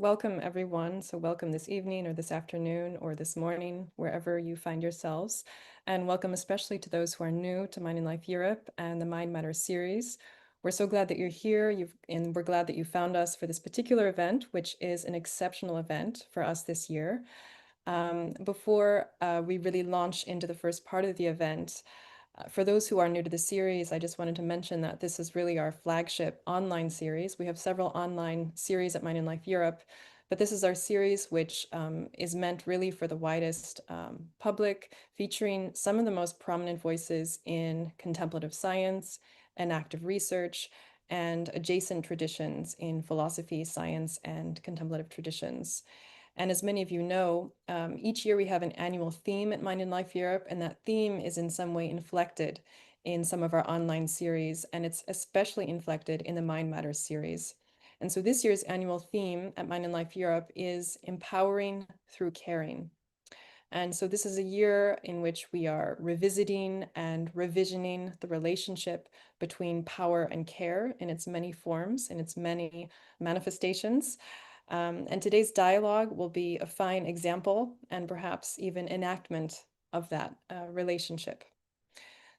Welcome everyone. So welcome this evening or this afternoon or this morning, wherever you find yourselves. And welcome especially to those who are new to Mind and Life Europe and the Mind Matters series. We're so glad that you're here, and we're glad that you found us for this particular event, which is an exceptional event for us this year. Before we really launch into the first part of the event, for those who are new to the series, I just wanted to mention that this is really our flagship online series. We have several online series at Mind and Life Europe, but this is our series which is meant really for the widest public, featuring some of the most prominent voices in contemplative science and active research and adjacent traditions in philosophy, science, and contemplative traditions. And as many of you know, each year we have an annual theme at Mind and Life Europe, and that theme is in some way inflected in some of our online series, and it's especially inflected in the Mind Matters series. And so this year's annual theme at Mind and Life Europe is empowering through caring. And so this is a year in which we are revisiting and revisioning the relationship between power and care in its many forms, in its many manifestations. And today's dialogue will be a fine example and perhaps even enactment of that relationship.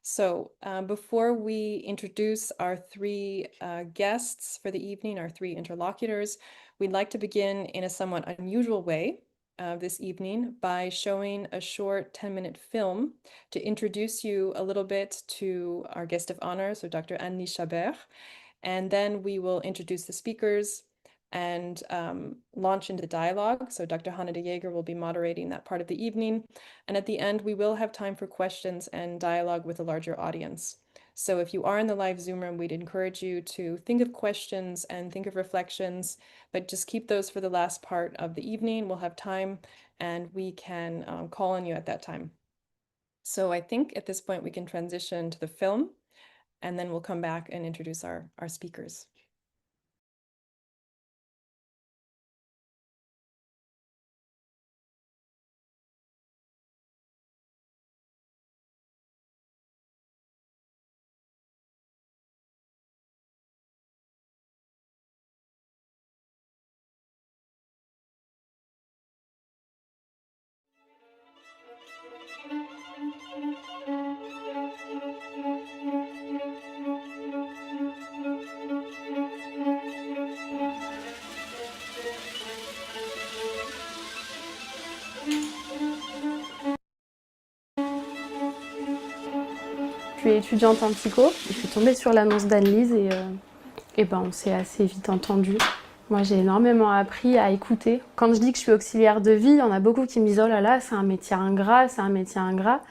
So before we introduce our three guests for the evening, our three interlocutors, we'd like to begin in a somewhat unusual way this evening by showing a short 10-minute film to introduce you a little bit to our guest of honor, so Dr. Anne-Lyse Chabert, and then we will introduce the speakers and launch into dialogue. So Dr. Hanne De Jaegher will be moderating that part of the evening. And at the end, we will have time for questions and dialogue with a larger audience. So if you are in the live Zoom room, we'd encourage you to think of questions and think of reflections, but just keep those for the last part of the evening. We'll have time and we can call on you at that time. So I think at this point we can transition to the film, and then we'll come back and introduce our speakers. Je suis étudiante en psycho, je suis tombée sur l'annonce d'Anne-Lyse et ben on s'est assez vite entendu. Moi j'ai énormément appris à écouter. Quand je dis que je suis auxiliaire de vie, il y en a beaucoup qui me disent oh là là c'est un métier ingrat, c'est un métier ingrat.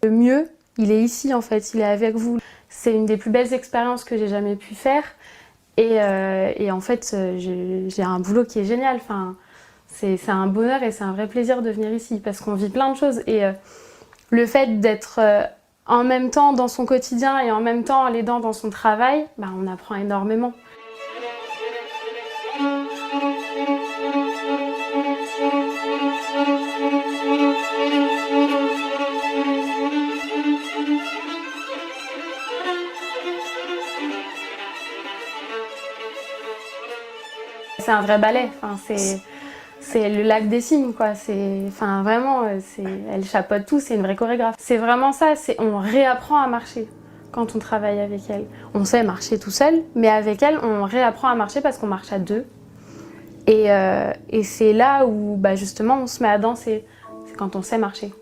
Le mieux, il est ici en fait, il est avec vous. C'est une des plus belles expériences que j'ai jamais pu faire et en fait j'ai un boulot qui est génial. Enfin, c'est un bonheur et c'est un vrai plaisir de venir ici parce qu'on vit plein de choses et le fait d'être en même temps dans son quotidien et en même temps en l'aidant dans son travail, bah, on apprend énormément. C'est un vrai ballet, enfin, c'est le lac des cygnes, quoi. Enfin, vraiment, elle chapeaute tout, c'est une vraie chorégraphe. C'est vraiment ça, on réapprend à marcher quand on travaille avec elle. On sait marcher tout seul, mais avec elle, on réapprend à marcher parce qu'on marche à deux. Et c'est là où, bah, justement, on se met à danser. C'est quand on sait marcher.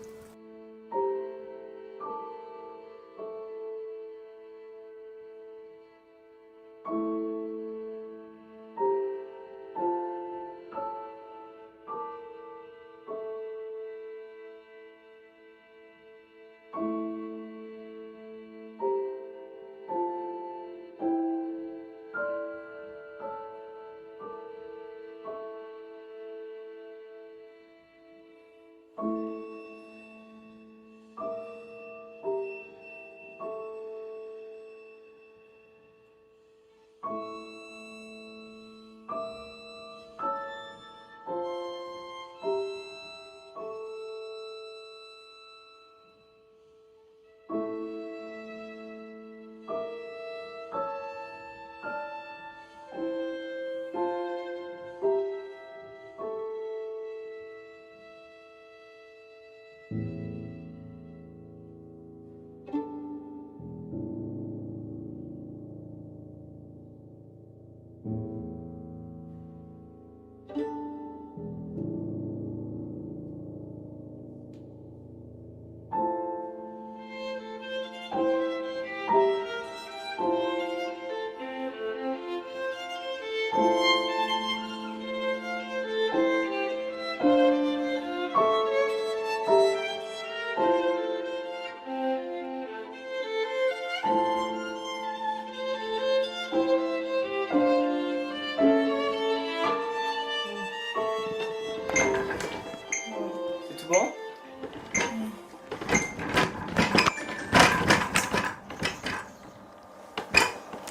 C'est bon?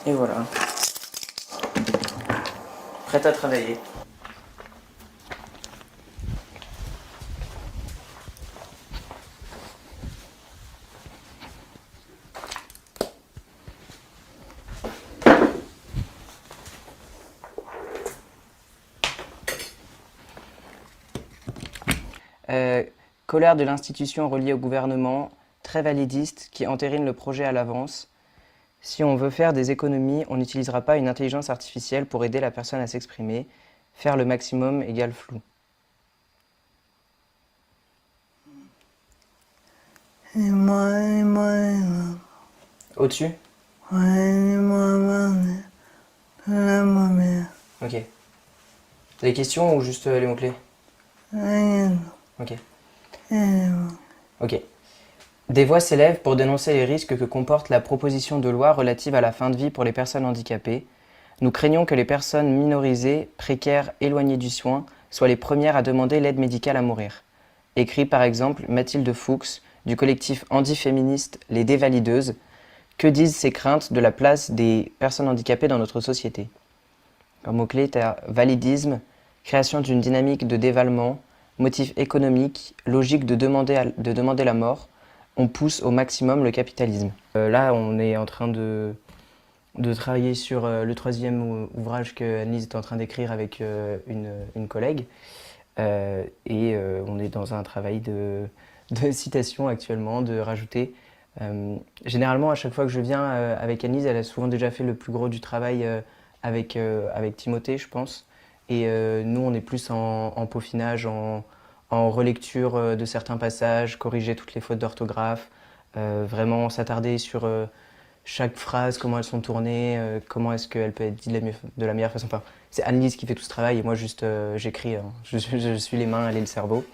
Et voilà. Prête à travailler. Colère de l'institution reliée au gouvernement, très validiste, qui entérine le projet à l'avance. Si on veut faire des économies, on n'utilisera pas une intelligence artificielle pour aider la personne à s'exprimer. Faire le maximum égale flou. Au-dessus? Ok. Les questions ou juste les mots-clés? Ok. Ok. Des voix s'élèvent pour dénoncer les risques que comporte la proposition de loi relative à la fin de vie pour les personnes handicapées. Nous craignons que les personnes minorisées, précaires, éloignées du soin, soient les premières à demander l'aide médicale à mourir. Écrit par exemple Mathilde Fuchs, du collectif handiféministe Les Dévalideuses. Que disent ces craintes de la place des personnes handicapées dans notre société? Comme mot-clé, tu as validisme, création d'une dynamique de dévalement, motif économique, logique de demander la mort. On pousse au maximum le capitalisme. Là, on est en train de travailler sur le troisième ouvrage que Anne-Lyse est en train d'écrire avec une collègue. On est dans un travail de citation actuellement, de rajouter. Généralement, à chaque fois que je viens avec Anne-Lyse, elle a souvent déjà fait le plus gros du travail avec Timothée, je pense. Et nous, on est plus en peaufinage, en relecture de certains passages, corriger toutes les fautes d'orthographe, vraiment s'attarder sur chaque phrase, comment elles sont tournées, comment est-ce qu'elle peut être dite de la meilleure façon. Enfin, c'est Anne-Lyse qui fait tout ce travail et moi juste j'écris, hein. Je suis les mains, elle est le cerveau.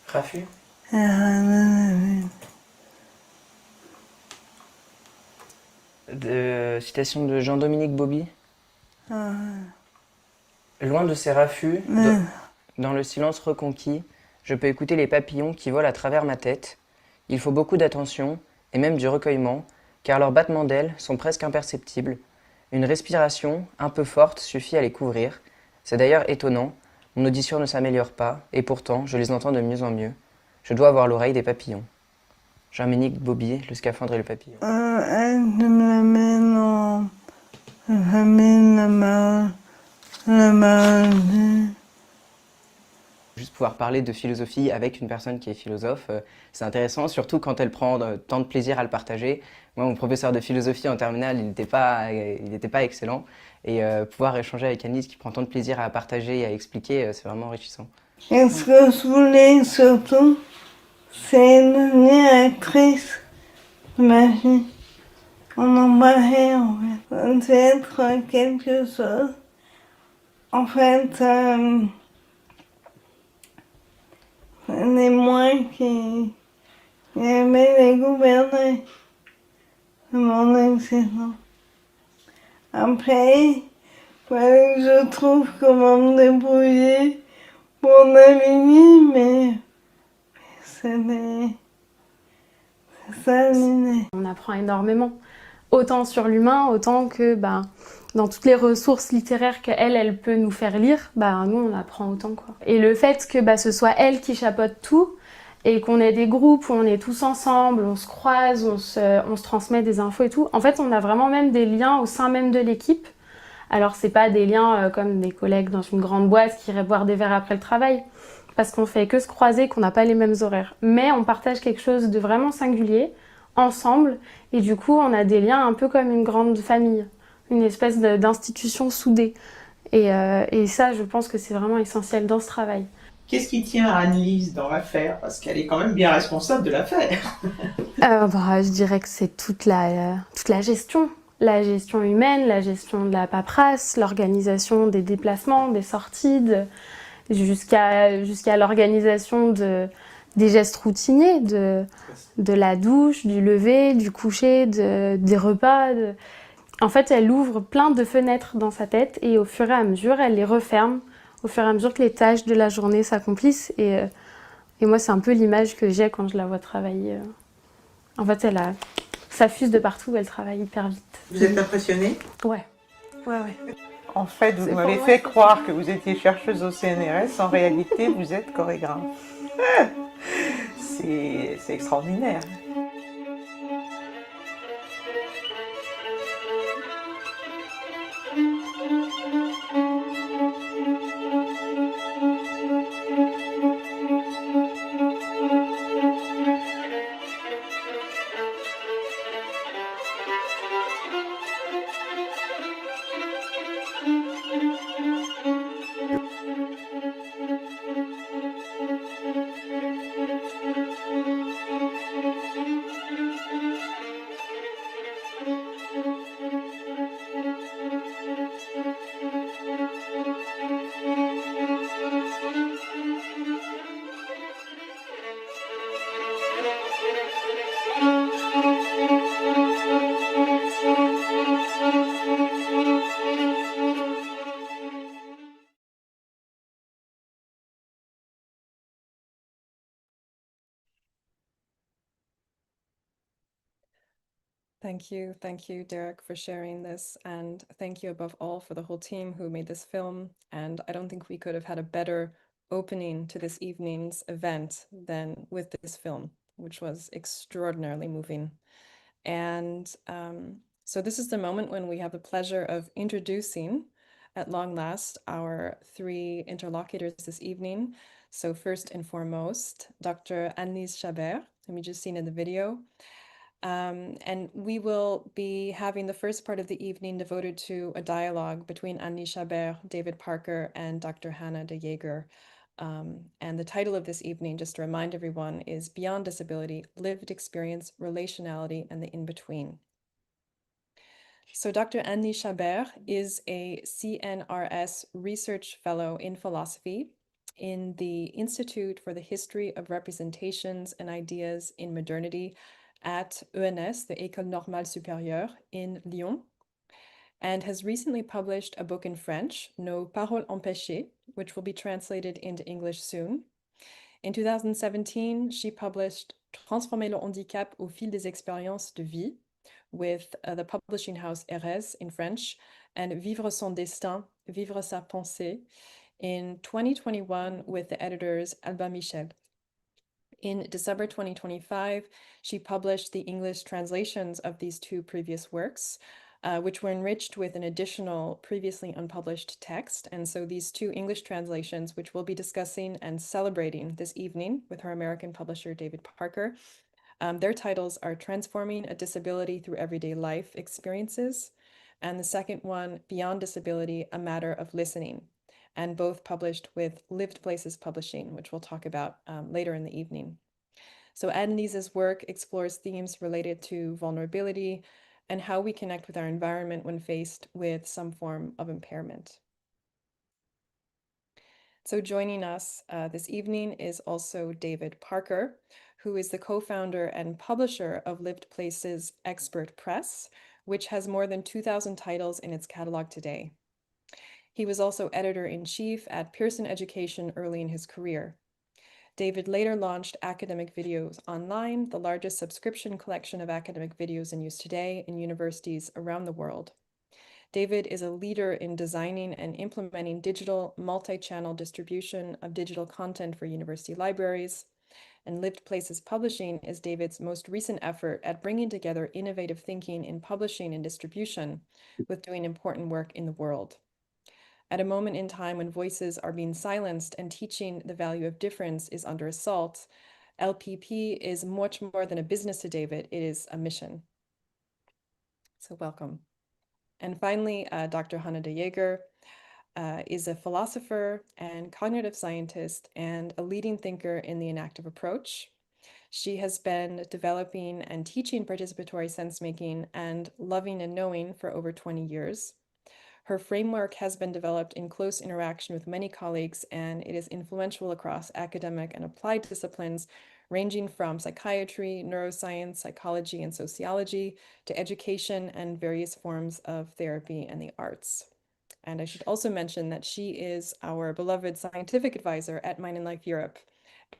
Raffut. Citation de Jean-Dominique Bauby. Loin de ces raffus, dans le silence reconquis, je peux écouter les papillons qui volent à travers ma tête. Il faut beaucoup d'attention, et même du recueillement, car leurs battements d'ailes sont presque imperceptibles. Une respiration, un peu forte, suffit à les couvrir. C'est d'ailleurs étonnant, mon audition ne s'améliore pas, et pourtant je les entends de mieux en mieux. Je dois avoir l'oreille des papillons. Jean-Dominique Bauby, Le scaphandre et le papillon. Juste pouvoir parler de philosophie avec une personne qui est philosophe, c'est intéressant, surtout quand elle prend tant de plaisir à le partager. Moi, mon professeur de philosophie en terminale, il n'était pas excellent. Et pouvoir échanger avec Anne-Lyse qui prend tant de plaisir à partager et à expliquer, c'est vraiment enrichissant. Et ce que je voulais surtout, c'est devenir actrice de ma vie. On en parlait en fait. C'est être quelque chose. En fait, c'est moi qui aimais les gouverner de mon existence. Après, il fallait que je trouve comment me débrouiller pour naviguer, mais c'est ça l'idée. On apprend énormément, autant sur l'humain, autant que dans toutes les ressources littéraires qu'elle peut nous faire lire, nous on apprend autant quoi. Et le fait que ce soit elle qui chapeaute tout, et qu'on ait des groupes où on est tous ensemble, on se croise, on se transmet des infos et tout. En fait, on a vraiment même des liens au sein même de l'équipe. Alors, c'est pas des liens comme des collègues dans une grande boîte qui iraient boire des verres après le travail, parce qu'on fait que se croiser, qu'on n'a pas les mêmes horaires. Mais on partage quelque chose de vraiment singulier, ensemble, et du coup, on a des liens un peu comme une grande famille, une espèce d'institution soudée. Et ça, je pense que c'est vraiment essentiel dans ce travail. Qu'est-ce qui tient à Anne-Lyse dans l'affaire? Parce qu'elle est quand même bien responsable de l'affaire. Je dirais que c'est toute la gestion. La gestion humaine, la gestion de la paperasse, l'organisation des déplacements, des sorties, jusqu'à l'organisation des gestes routiniers, de la douche, du lever, du coucher, des repas. En fait, elle ouvre plein de fenêtres dans sa tête et au fur et à mesure, elle les referme, au fur et à mesure que les tâches de la journée s'accomplissent. Et moi, c'est un peu l'image que j'ai quand je la vois travailler. En fait, ça fuse de partout, elle travaille hyper vite. Vous êtes impressionnée? Ouais. En fait, vous m'avez fait croire que vous étiez chercheuse au CNRS. En réalité, vous êtes chorégraphe. C'est extraordinaire. Thank you, Derek, for sharing this. And thank you above all for the whole team who made this film. And I don't think we could have had a better opening to this evening's event than with this film, which was extraordinarily moving. And so this is the moment when we have the pleasure of introducing, at long last, our three interlocutors this evening. So first and foremost, Dr. Anne-Lyse Chabert, whom you just seen in the video. And we will be having the first part of the evening devoted to a dialogue between Anne-Lyse Chabert, David Parker, and Dr. Hanne De Jaegher. And the title of this evening, just to remind everyone, is Beyond Disability, Lived Experience, Relationality, and the In-Between. So Dr. Anne-Lyse Chabert is a CNRS Research Fellow in Philosophy in the Institute for the History of Representations and Ideas in Modernity at ENS, the École Normale Supérieure in Lyon, and has recently published a book in French, Nos Paroles Empêchées, which will be translated into English soon. In 2017, she published Transformer le handicap au fil des expériences de vie with the publishing house Erez in French, and Vivre son destin, Vivre sa pensée in 2021 with the editors Albin Michel. In December 2025, she published the English translations of these two previous works, which were enriched with an additional previously unpublished text. And so these two English translations, which we'll be discussing and celebrating this evening with her American publisher, David Parker, their titles are Transforming a Disability Through Everyday Life Experiences, and the second one, Beyond Disability, A Matter of Listening, and both published with Lived Places Publishing, which we'll talk about later in the evening. So Anne-Lyse's work explores themes related to vulnerability and how we connect with our environment when faced with some form of impairment. So joining us this evening is also David Parker, who is the co-founder and publisher of Lived Places Expert Press, which has more than 2,000 titles in its catalog today. He was also editor-in-chief at Pearson Education early in his career. David later launched Academic Videos Online, the largest subscription collection of academic videos in use today in universities around the world. David is a leader in designing and implementing digital multi-channel distribution of digital content for university libraries. And Lived Places Publishing is David's most recent effort at bringing together innovative thinking in publishing and distribution with doing important work in the world. At a moment in time when voices are being silenced and teaching the value of difference is under assault, LPP is much more than a business to David, it is a mission. So welcome. And finally, Dr. Hanne De Jaegher is a philosopher and cognitive scientist and a leading thinker in the enactive approach. She has been developing and teaching participatory sense-making and loving and knowing for over 20 years. Her framework has been developed in close interaction with many colleagues, and it is influential across academic and applied disciplines, ranging from psychiatry, neuroscience, psychology, and sociology, to education and various forms of therapy and the arts. And I should also mention that she is our beloved scientific advisor at Mind and Life Europe,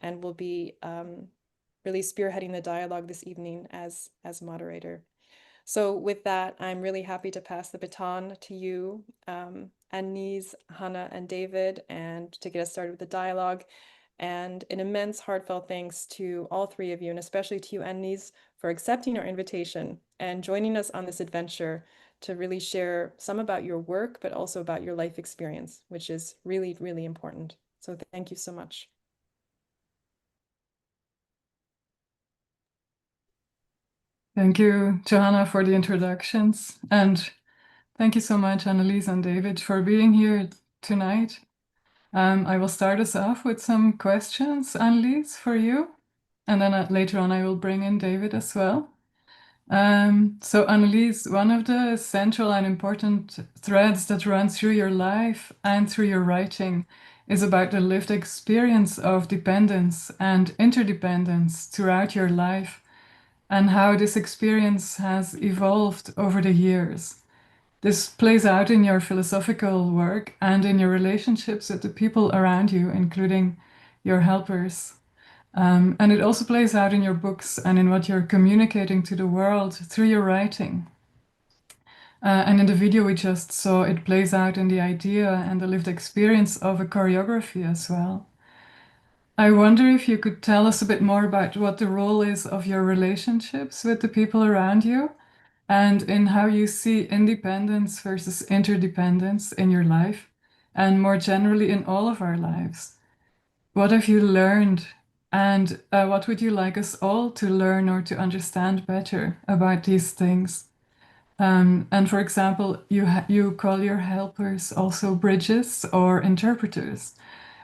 and will be really spearheading the dialogue this evening as moderator. So with that, I'm really happy to pass the baton to you, Anne-Lyse, Hanne, and David, and to get us started with the dialogue. And an immense heartfelt thanks to all three of you, and especially to you, Anne-Lyse, for accepting our invitation and joining us on this adventure to really share some about your work, but also about your life experience, which is really, really important. So thank you so much. Thank you, Johanna, for the introductions. And thank you so much, Anne-Lyse and David, for being here tonight. I will start us off with some questions, Anne-Lyse, for you. And then later on, I will bring in David as well. So Anne-Lyse, one of the central and important threads that runs through your life and through your writing is about the lived experience of dependence and interdependence throughout your life, and how this experience has evolved over the years. This plays out in your philosophical work and in your relationships with the people around you, including your helpers. And it also plays out in your books and in what you're communicating to the world through your writing. And in the video we just saw, it plays out in the idea and the lived experience of a choreography as well. I wonder if you could tell us a bit more about what the role is of your relationships with the people around you, and in how you see independence versus interdependence in your life, and more generally in all of our lives. What have you learned, and what would you like us all to learn or to understand better about these things? And for example, you call your helpers also bridges or interpreters.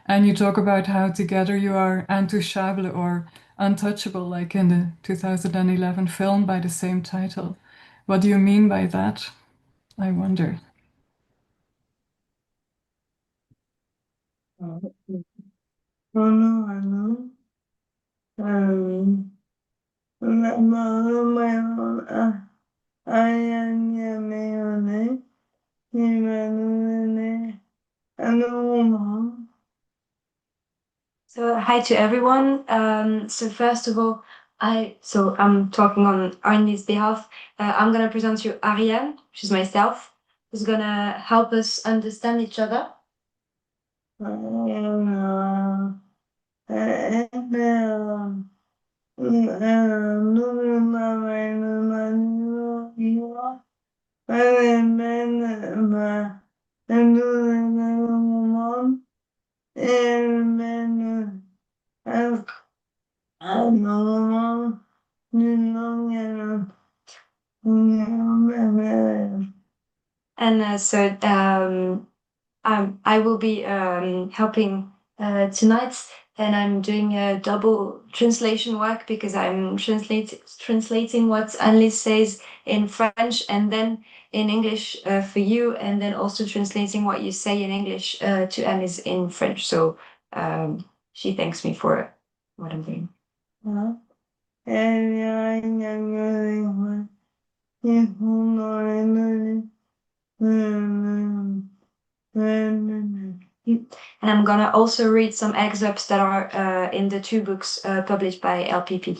And you talk about how together you are intouchable or untouchable, like in the 2011 film by the same title. What do you mean by that? I wonder. So hi to everyone. So first of all, I'm talking on Arnie's behalf. I'm gonna present you Ariane, she's myself, who's gonna help us understand each other. I will be helping tonight, and I'm doing a double translation work because I'm translating what Anne-Lyse says in French and then in English for you, and then also translating what you say in English to Anne-Lyse in French. So she thanks me for what I'm doing. And I'm gonna also read some excerpts that are in the two books published by LPP.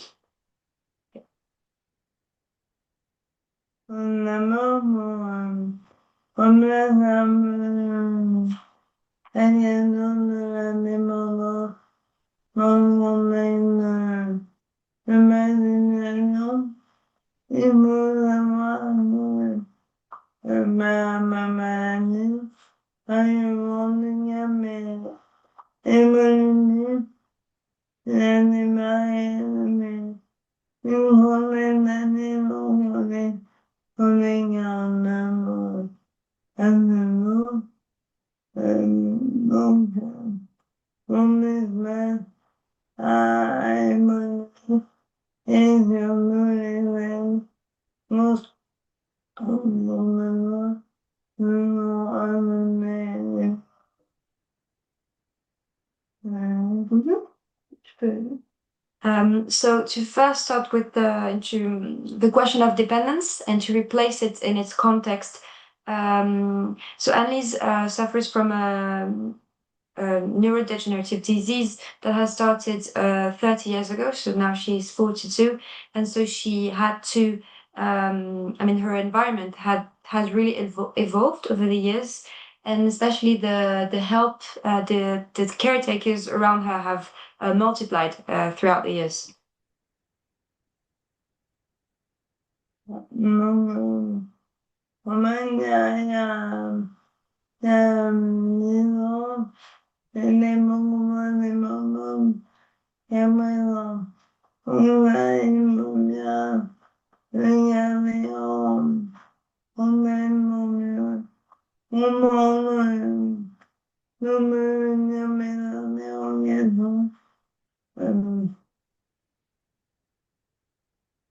So to first start with the question of dependence and to replace it in its context. So Anne-Lyse suffers from a neurodegenerative disease that has started 30 years ago. So now she's 42, and so she had to. Her environment has really evolved over the years, and especially the help the caretakers around her have multiplied throughout the years.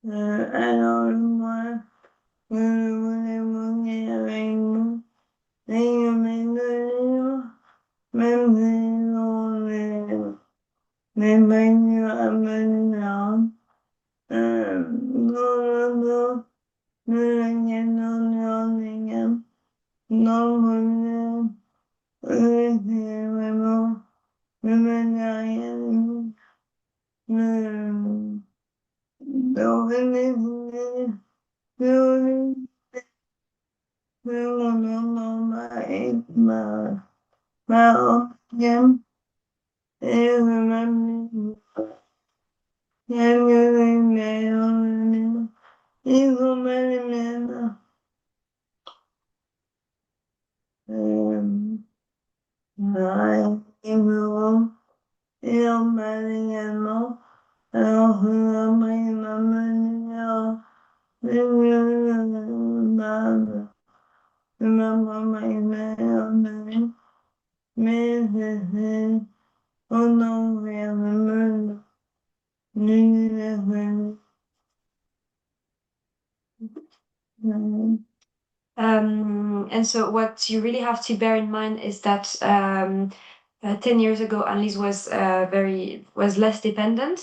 Alors moi, je voulais monter avec nous, et même si on les baignes à maintenant, non, c'est vraiment le matériel, et en parle également. Alors, après, il m'a mené ma maman m'a emmené, mais on a ouvert le monde, l'univers. And so what you really have to bear in mind is that 10 years ago, Anne-Lyse was less dependent.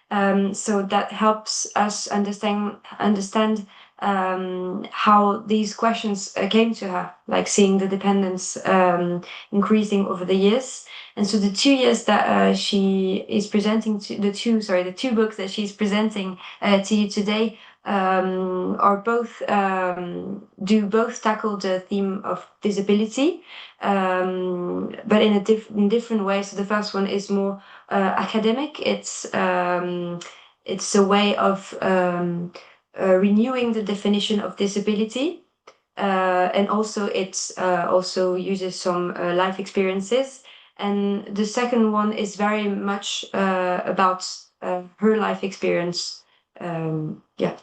So that helps us understand how these questions came to her, like seeing the dependence increasing over the years. And so the 2 years that she is presenting the two books that she's presenting to you today are both both tackle the theme of disability, but in different ways. So the first one is more academic. It's a way of renewing the definition of disability, and also it's also uses some life experiences. And the second one is very much about her life experience. Yeah.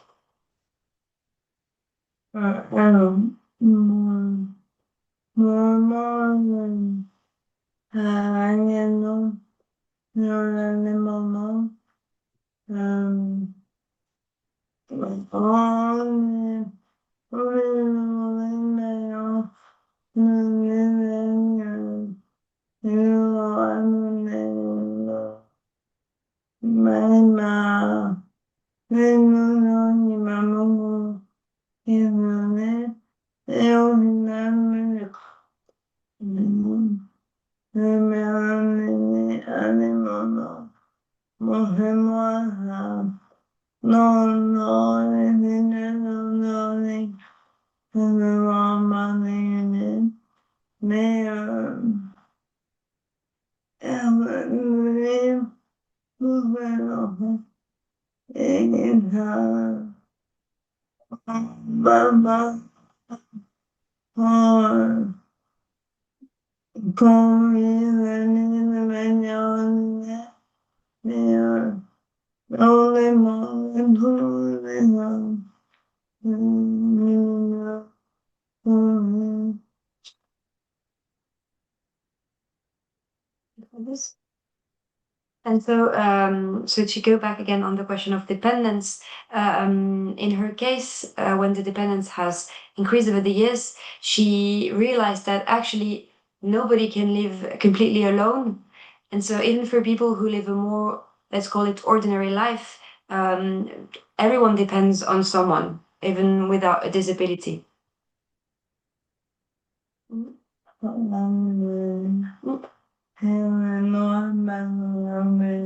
And so to go back again on the question of dependence, in her case, when the dependence has increased over the years, she realized that actually nobody can live completely alone. And so even for people who live a more let's call it ordinary life, everyone depends on someone, even without a disability.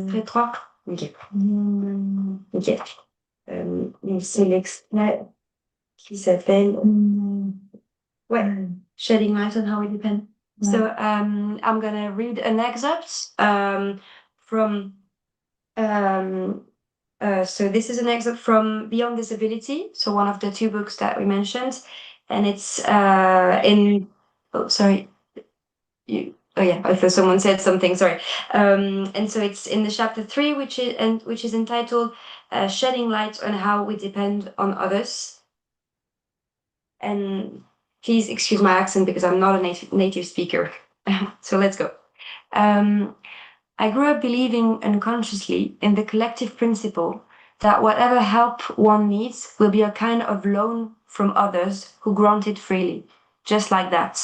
Très trois. Ok. Ok. C'est l'extrait qui s'appelle Shedding Light on How We Depend. So I'm gonna read an excerpt from so this is an excerpt from Beyond Disability, so one of the two books that we mentioned, and it's I thought someone said something, sorry. And so it's in the chapter 3, which is entitled Shedding Light on How We Depend on Others. And please excuse my accent because I'm not a native speaker. So let's go. I grew up believing unconsciously in the collective principle that whatever help one needs will be a kind of loan from others who grant it freely, just like that.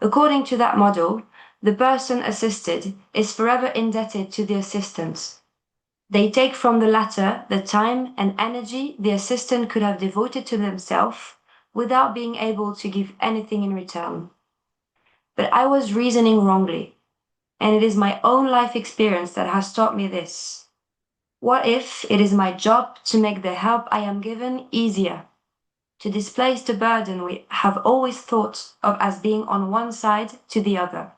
According to that model, the person assisted is forever indebted to the assistant. They take from the latter the time and energy the assistant could have devoted to themselves without being able to give anything in return. But I was reasoning wrongly, and it is my own life experience that has taught me this. What if it is my job to make the help I am given easier, to displace the burden we have always thought of as being on one side to the other?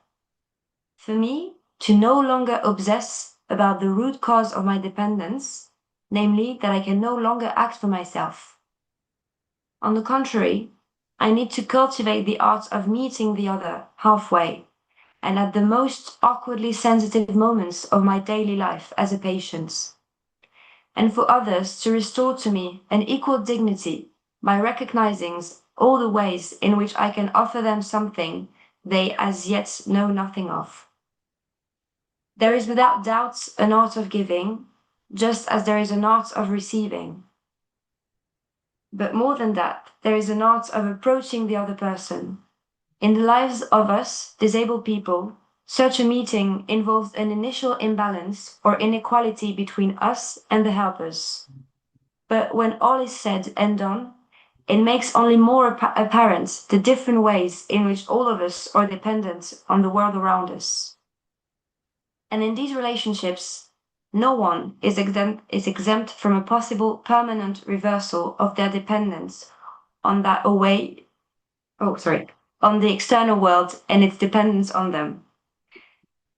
For me, to no longer obsess about the root cause of my dependence, namely that I can no longer act for myself. On the contrary, I need to cultivate the art of meeting the other halfway, and at the most awkwardly sensitive moments of my daily life as a patient. And for others to restore to me an equal dignity by recognizing all the ways in which I can offer them something they as yet know nothing of. There is without doubt an art of giving, just as there is an art of receiving. But more than that, there is an art of approaching the other person. In the lives of us, disabled people, such a meeting involves an initial imbalance or inequality between us and the helpers. But when all is said and done, it makes only more apparent the different ways in which all of us are dependent on the world around us. And in these relationships, no one is exempt from a possible permanent reversal of their dependence on the external world and its dependence on them.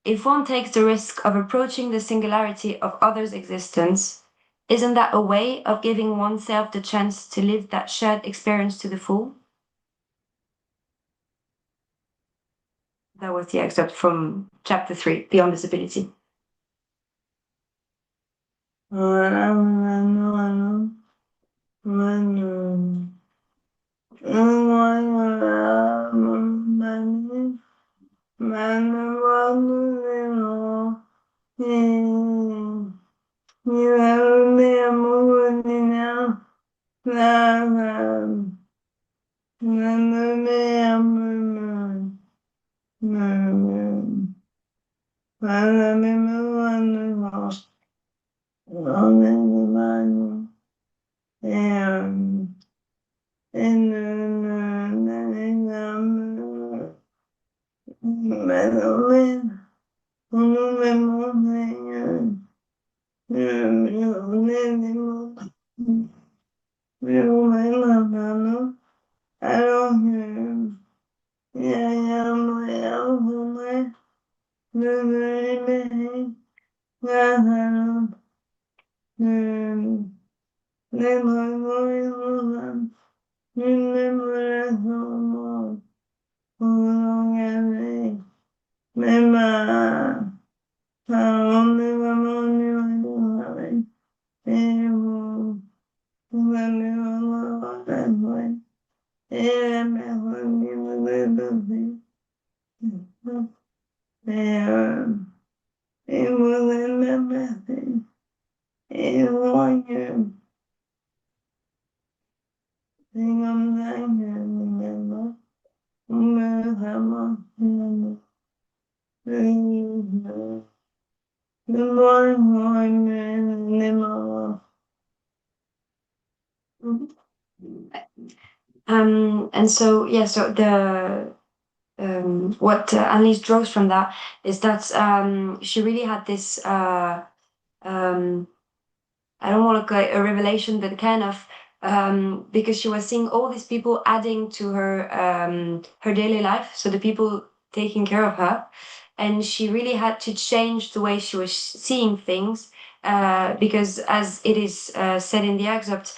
If one takes the risk of approaching the singularity of others' existence, isn't that a way of giving oneself the chance to live that shared experience to the full? That was the excerpt from chapter 3, Beyond Disability. the more important than all. And so yeah, so the what Anne-Lyse draws from that is that she really had this I don't want to call it a revelation, but kind of because she was seeing all these people adding to her daily life, so the people taking care of her, and she really had to change the way she was seeing things. Because as it is said in the excerpt,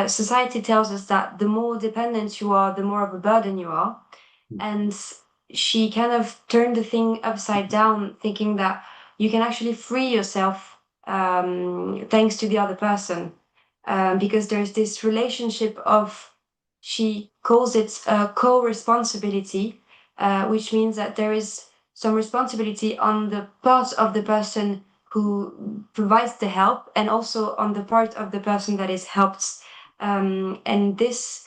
society tells us that the more dependent you are, the more of a burden you are. And she kind of turned the thing upside down, thinking that you can actually free yourself thanks to the other person, because there's this relationship of, she calls it co-responsibility, which means that there is some responsibility on the part of the person who provides the help and also on the part of the person that is helped. And this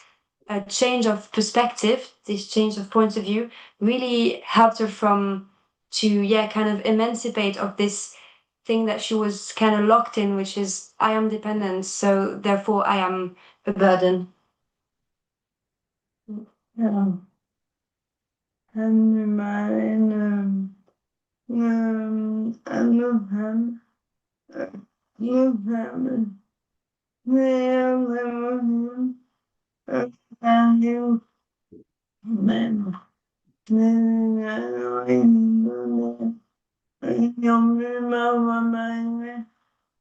change of perspective, this change of point of view, really helped her to kind of emancipate of this thing that she was kind of locked in, which is I am dependent, so therefore I am a burden. Yeah. And mine, I love him. Love him. They are living and you, man. Then I know yung mamamay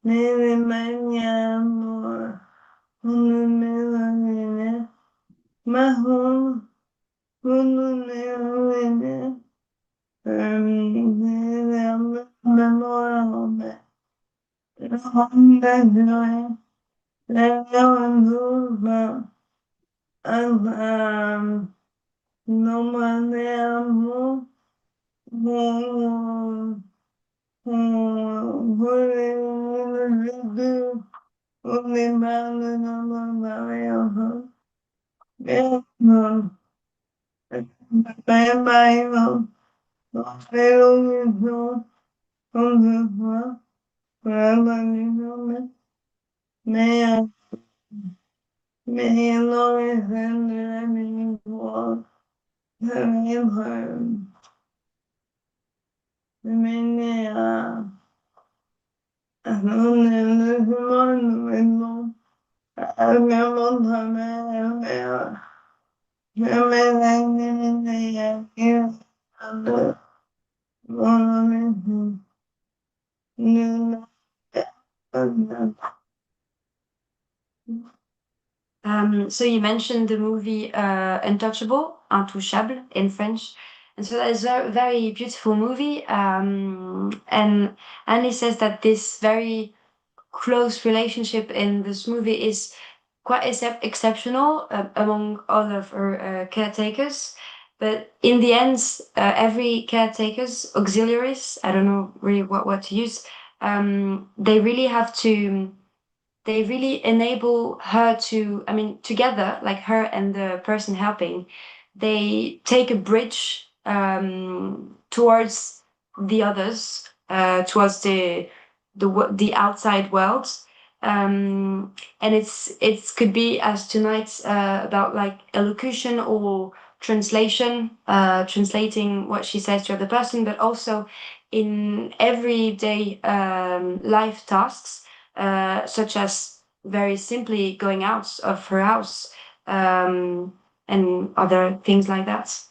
nene manyamo unumilane mahon unumilane memorable Honda joy levanduva no maneamo So you mentioned the movie Untouchable, Intouchable in French. And so that is a very beautiful movie. And Annie says that this very close relationship in this movie is quite exceptional among all of her caretakers. But in the end, every caretaker's auxiliaries, I don't know really what word to use, they really have to, they really enable her to, I mean, together, like her and the person helping, they take a bridge towards the others, towards the outside world. And it could be as tonight about like elocution or translation, translating what she says to the other person, but also in everyday life tasks, such as very simply going out of her house, and other things like that.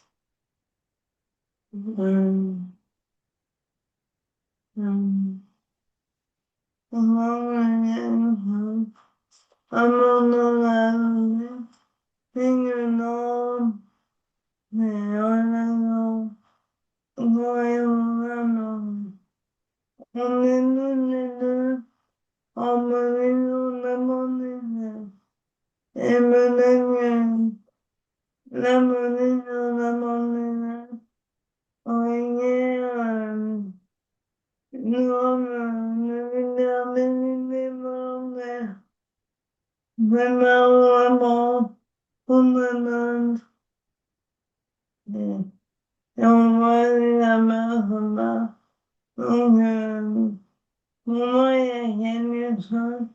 Pour moi, il y a quelque chose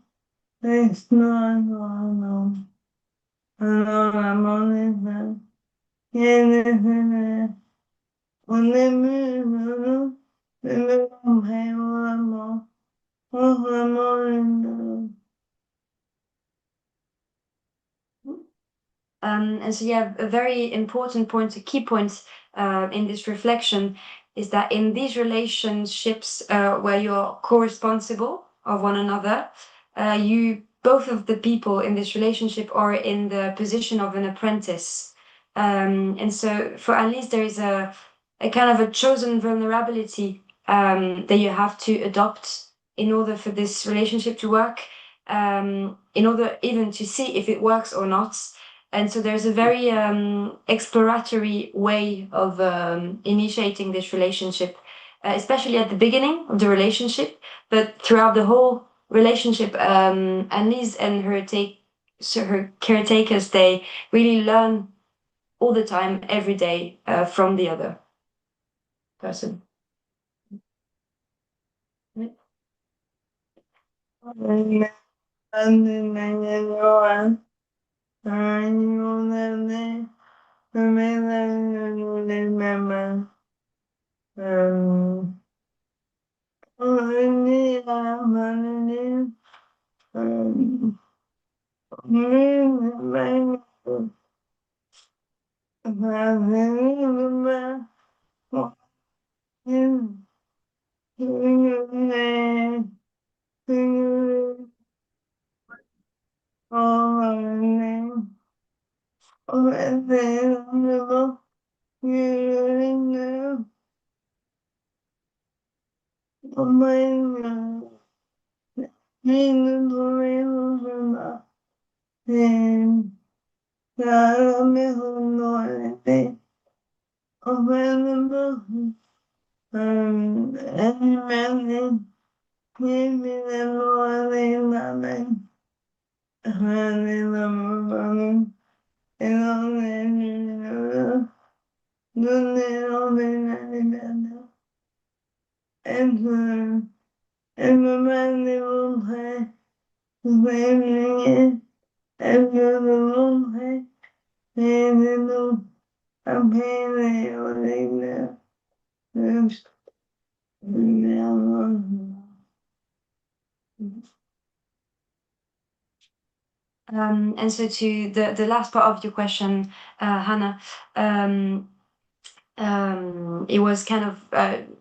d'extraordinaire. Alors, la monnaie, il y a des on est mieux, mais vraiment, vraiment, And so, yeah, a very important point, a key point in this reflection is that in these relationships where you're co-responsible of one another, you both of the people in this relationship are in the position of an apprentice. And so for Anne-Lyse, there is a kind of a chosen vulnerability that you have to adopt in order for this relationship to work, in order even to see if it works or not. And so there's a very exploratory way of initiating this relationship, especially at the beginning of the relationship, but throughout the whole relationship, Anne-Lyse and her caretakers, they really learn all the time, every day, from the other person. And so to the last part of your question, Hannah, it was kind of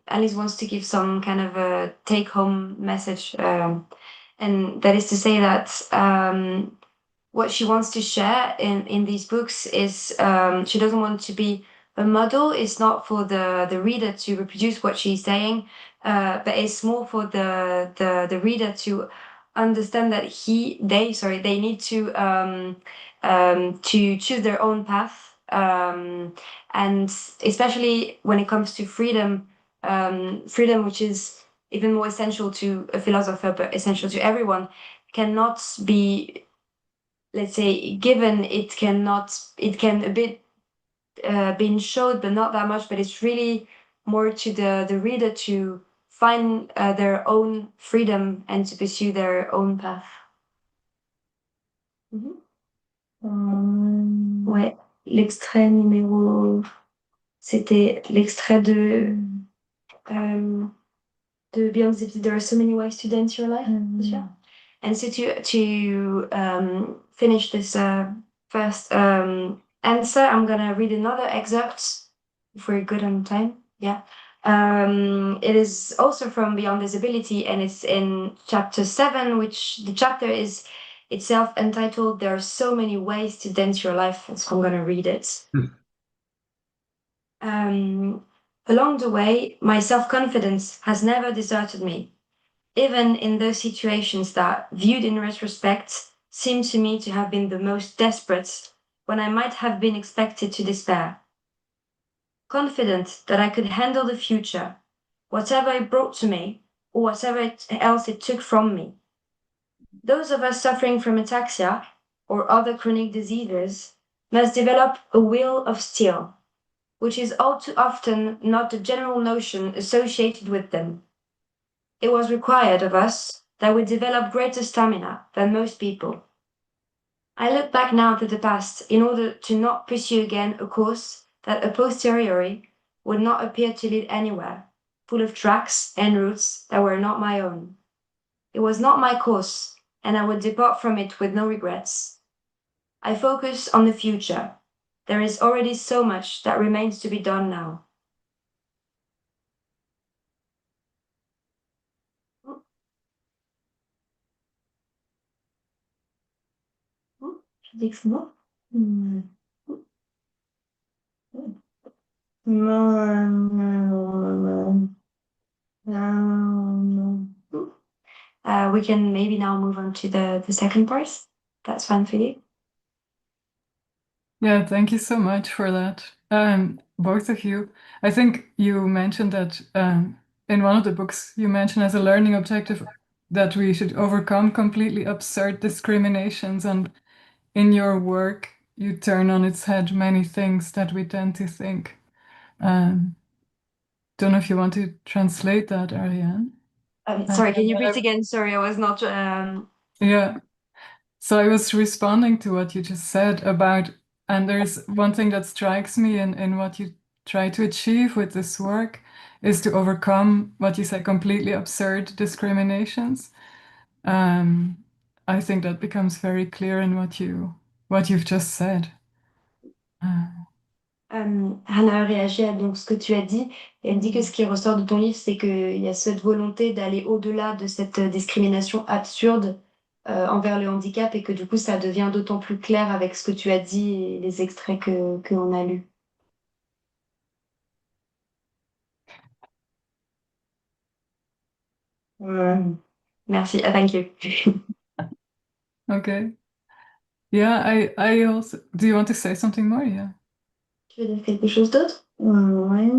Alice wants to give some kind of a take-home message, and that is to say that what she wants to share in these books is she doesn't want to be a model. It's not for the reader to reproduce what she's saying, but it's more for the reader to understand that they need to choose their own path, and especially when it comes to freedom, freedom which is even more essential to a philosopher but essential to everyone, cannot be, let's say, given. It can a bit been showed, but not that much. But it's really more to the reader to find their own freedom and to pursue their own path. Ouais, l'extrait numéro, c'était l'extrait de Beyond the There are so many ways to dance your life. And so to finish this first answer, I'm gonna read another excerpt if we're good on time. Yeah. It is also from Beyond Disability, and it's in chapter 7, which the chapter is itself entitled There are so many ways to dance your life. So I'm gonna read it. Along the way, my self-confidence has never deserted me, even in those situations that, viewed in retrospect, seem to me to have been the most desperate, when I might have been expected to despair. Confident that I could handle the future, whatever it brought to me, or whatever else it took from me. Those of us suffering from ataxia or other chronic diseases must develop a will of steel, which is all too often not the general notion associated with them. it was required of us that we develop greater stamina than most people. I look back now to the past in order to not pursue again a course that a posteriori would not appear to lead anywhere, full of tracks and routes that were not my own. It was not my course, and I would depart from it with no regrets. I focus on the future. There is already so much that remains to be done now. Je dis que c'est bon. We can maybe now move on to the second part. That's fine for you. Yeah, thank you so much for that. Both of you. I think you mentioned that in one of the books you mentioned as a learning objective that we should overcome completely absurd discriminations, and in your work you turn on its head many things that we tend to think. Don't know if you want to translate that, Ariane. Sorry, can you repeat again? Sorry, I was not. Yeah. So I was responding to what you just said about, and there's one thing that strikes me in what you try to achieve with this work is to overcome what you said, completely absurd discriminations. I think that becomes very clear in what you've just said. Hanne a réagi à donc ce que tu as dit. Et elle dit que ce qui ressort de ton livre, c'est qu'il y a cette volonté d'aller au-delà de cette discrimination absurde envers le handicap et que du coup, ça devient d'autant plus clair avec ce que tu as dit et les extraits que l'on a lus. Merci. Thank you. Okay. Yeah, I also. Do you want to say something more? Yeah. Tu veux dire quelque chose d'autre? Ouais.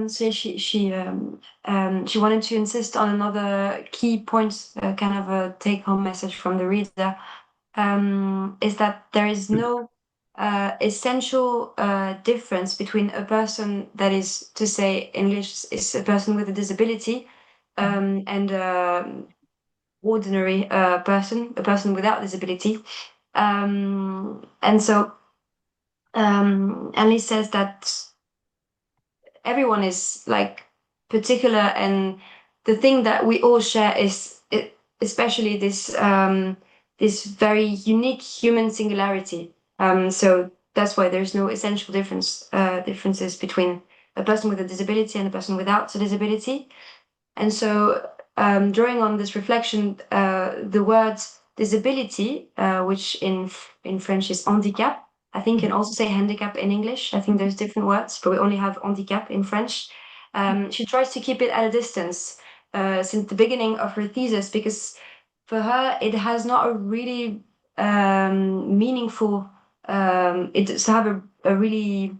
So she wanted to insist on another key point, kind of a take-home message from the reader, is that there is no essential difference between a person that is, to say English, is a person with a disability, and ordinary person, a person without disability. And so Anne-Lyse says that everyone is like particular, and the thing that we all share is especially this this very unique human singularity. So that's why there's no essential differences between a person with a disability and a person without a disability. And so drawing on this reflection, the word disability, which in French is handicap, I think you can also say handicap in English. I think there's different words, but we only have handicap in French. She tries to keep it at a distance since the beginning of her thesis, because for her it has not a really meaningful. It does have a really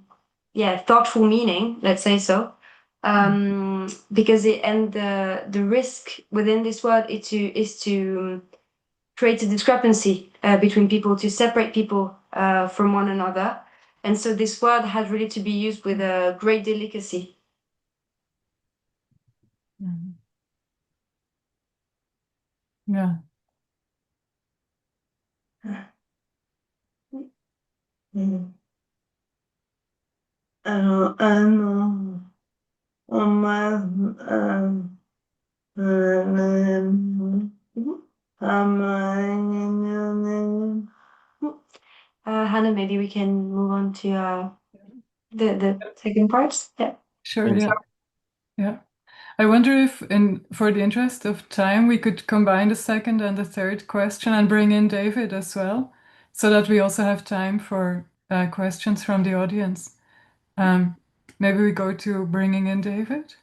thoughtful meaning. Let's say so. Because the risk within this word is to create a discrepancy between people, to separate people from one another. And so this word has really to be used with a great delicacy. Yeah. Alors, on m'a Hanne, maybe we can move on to the second part. Yeah. Sure. Yeah. Yeah. I wonder if, for the interest of time, we could combine the second and the third question and bring in David as well, so that we also have time for questions from the audience. Maybe we go to bringing in David,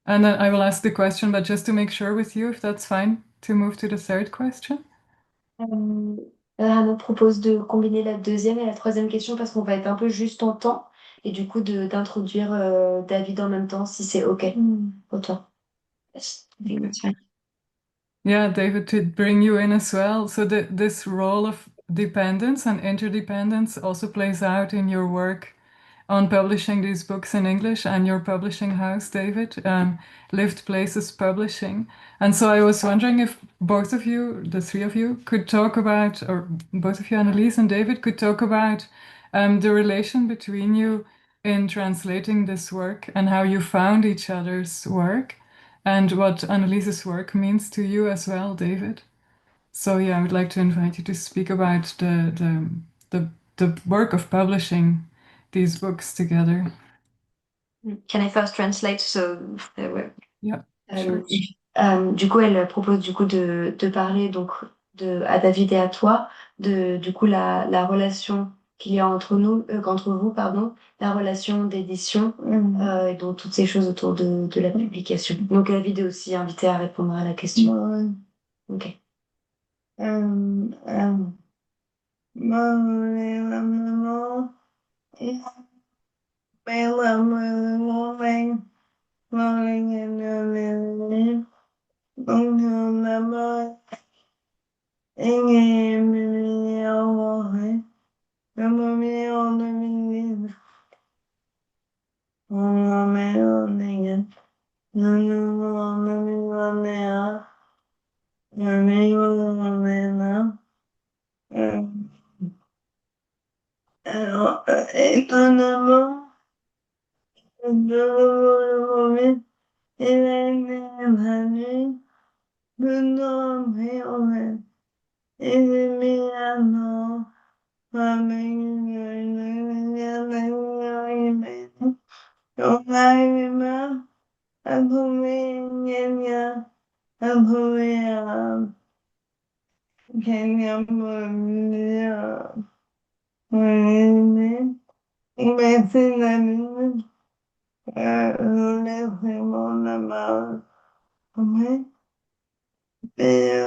and then I will ask the question, but just to make sure with you, if that's fine, to move to the third question. Hanne propose de combiner la deuxième et la troisième question parce qu'on va être un peu juste en temps et du coup d'introduire David en même temps si c'est OK pour toi. Yes, I think that's fine. Yeah, David, to bring you in as well. So this role of dependence and interdependence also plays out in your work on publishing these books in English and your publishing house, David, Lived Places Publishing. And so I was wondering if both of you, the three of you, could talk about, or both of you, Anne-Lyse and David, could talk about the relation between you in translating this work and how you found each other's work and what Anne-Lyse's work means to you as well, David. So yeah, I would like to invite you to speak about the work of publishing these books together. Can I first translate? So, Yeah, sure. Du coup, elle propose du coup de parler donc à David et à toi du coup la relation qu'il y a entre nous, entre vous, pardon, la relation d'édition et donc toutes ces choses autour de la publication. Donc David est aussi invité à répondre à la question. Ok. Alors, étonnamment, il est venu de nommer en fait. Il est mis à nom, on arrive à trouver à trouver quelqu'un pour venir mais c'est la minute. Je laisse mon amour. Ouais. Et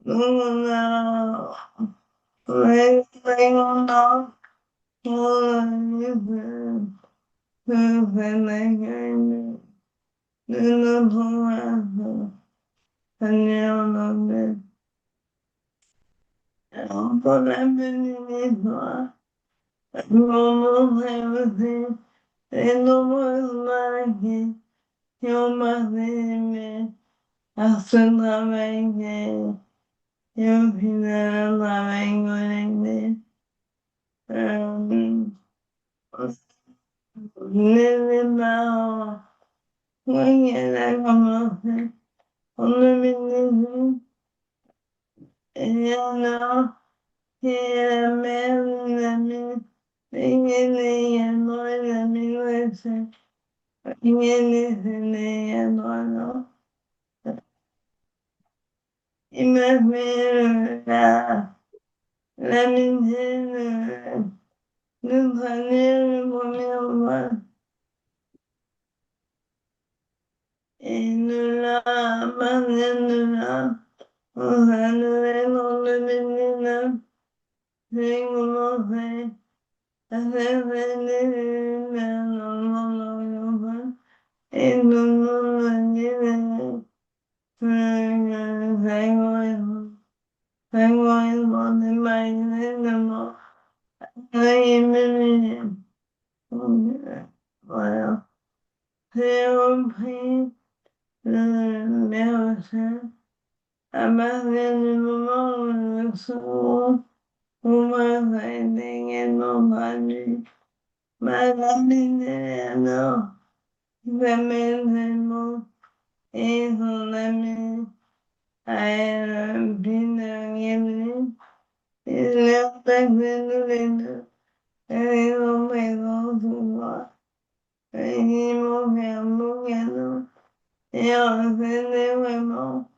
on a longtemps faire la gueule de notre race. Seigneur, notre pour la petite histoire, pour montrer aussi les nombreuses maladies qui ont participé à ce travail qui est au final un travail collectif. Les parents, quand elle a commencé en 2018, il y en a qui est la mère d'une amie, et qui est née il y a 3 ans, qui est décédée il y a 3 ans. Il m'a fait l'amitié de traduire le premier roman et de là, à partir de là, on s'est donné en 2019, j'ai commencé à faire des études dans le monde anglophone et tout le monde me dit que ça correspondait pas exactement à l'immobilier. Donc, voilà. J'ai repris mes recherches à partir du moment où le second ouvrage a été également traduit. Madame Eleanor, jamais tellement, et son ami à elle, Peter Gimlin, ils les ont passés tous les deux, et ils ont présents souvent, et ils m'ont fait un beau cadeau, et c'était vraiment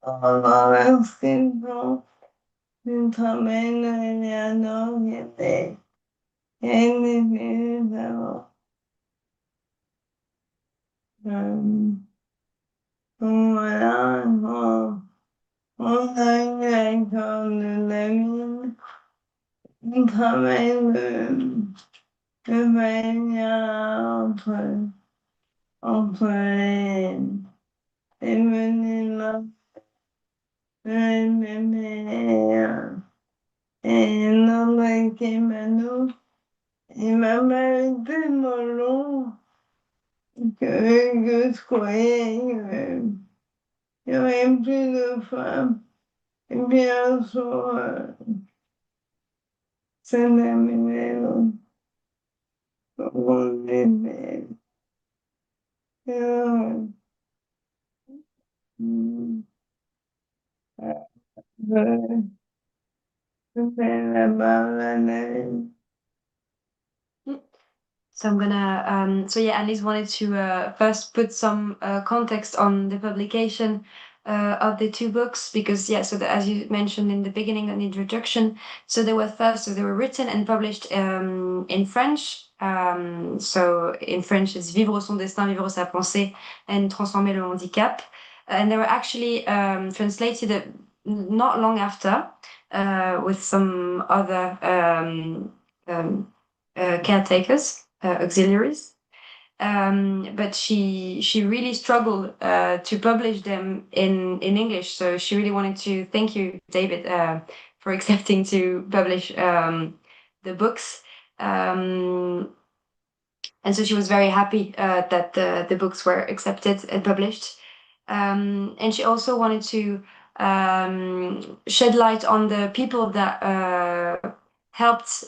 pendant l'inscription du travail de Eleanor qui était fait d'abord. Donc voilà, on a eu l'accord de David, on travaille de manière entre les menus le bébé et notre équipe à nous. Il m'a pas tellement long que je croyais qu'il y aurait plus de femmes. Et bien sûr, ça n'a mis on est euh, je fais la barre. So I'm gonna, so yeah, Annelise wanted to first put some context on the publication of the two books because, yeah, so as you mentioned in the beginning of the introduction, so they were written and published in French. So in French, it's Vivre son destin, vivre sa pensée, and Transformer le handicap. And they were actually translated not long after with some other caretakers, auxiliaries. But she really struggled to publish them in English. So she really wanted to thank you, David, for accepting to publish the books. And so she was very happy that the books were accepted and published. And she also wanted to shed light on the people that helped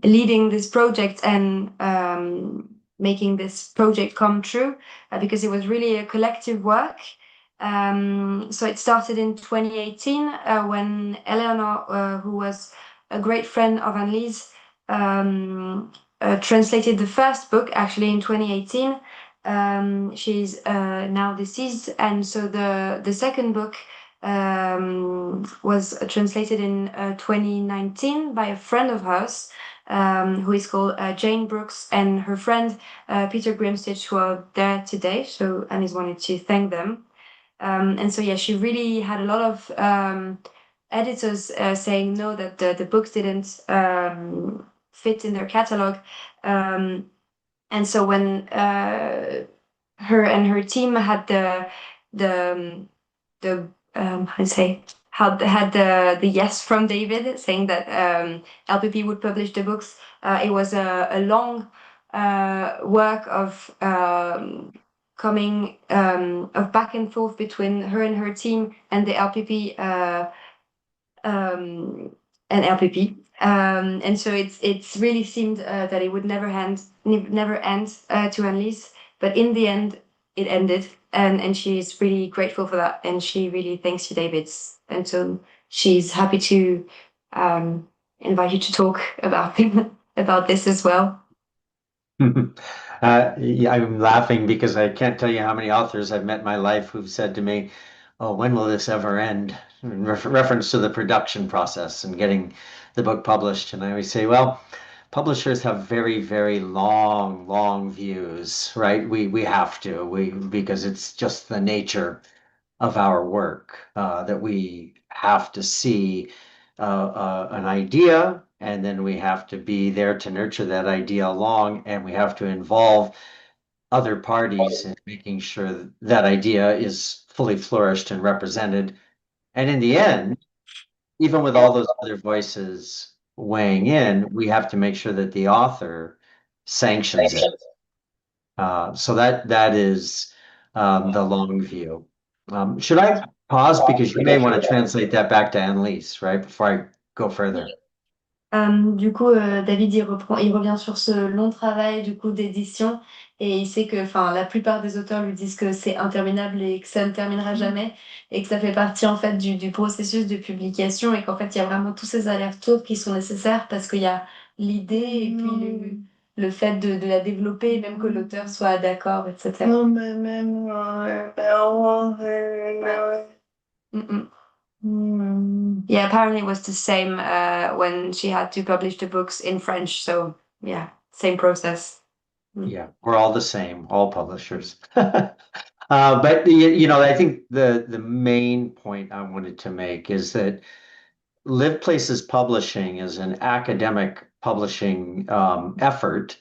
leading this project and making this project come true because it was really a collective work. So it started in 2018 when Eleanor, who was a great friend of Anne-Lyse, translated the first book actually in 2018. She's now deceased, and so the second book was translated in 2019 by a friend of hers who is called Jane Brooks and her friend Peter Grimstitch, who are there today. So Annie's wanted to thank them. And so yeah, she really had a lot of editors saying no, that the books didn't fit in their catalog. And so when her and her team had the how to say had the yes from David saying that LPP would publish the books, it was a long work of coming of back and forth between her and her team and the LPP and LPP. And so it's really seemed that it would never end to Annelise, but in the end it ended, and she's really grateful for that, and she really thanks you, David, and so she's happy to invite you to talk about about this as well. Yeah, I'm laughing because I can't tell you how many authors I've met in my life who've said to me, "Oh, when will this ever end?" in reference to the production process and getting the book published. And I always say, well, publishers have very, very long views, right? We have to, because it's just the nature of our work that we have to see an idea, and then we have to be there to nurture that idea along, and we have to involve other parties in making sure that idea is fully flourished and represented. And in the end, even with all those other voices weighing in, we have to make sure that the author sanctions it. So that is the long view. Should I pause because you may want to translate that back to Anne-Lyse, right, before I go further? Du coup, David, il revient sur ce long travail du coup d'édition et il sait que, enfin, la plupart des auteurs lui disent que c'est interminable et que ça ne terminera jamais et que ça fait partie en fait du processus de publication et qu'en fait il y a vraiment tous ces allers-retours qui sont nécessaires parce qu'il y a l'idée et puis le fait de la développer, même que l'auteur soit d'accord, etc. Non, mais même Yeah, apparently it was the same when she had to publish the books in French. So yeah, same process. Yeah, we're all the same, all publishers. But you know, I think the main point I wanted to make is that Live Places Publishing is an academic publishing effort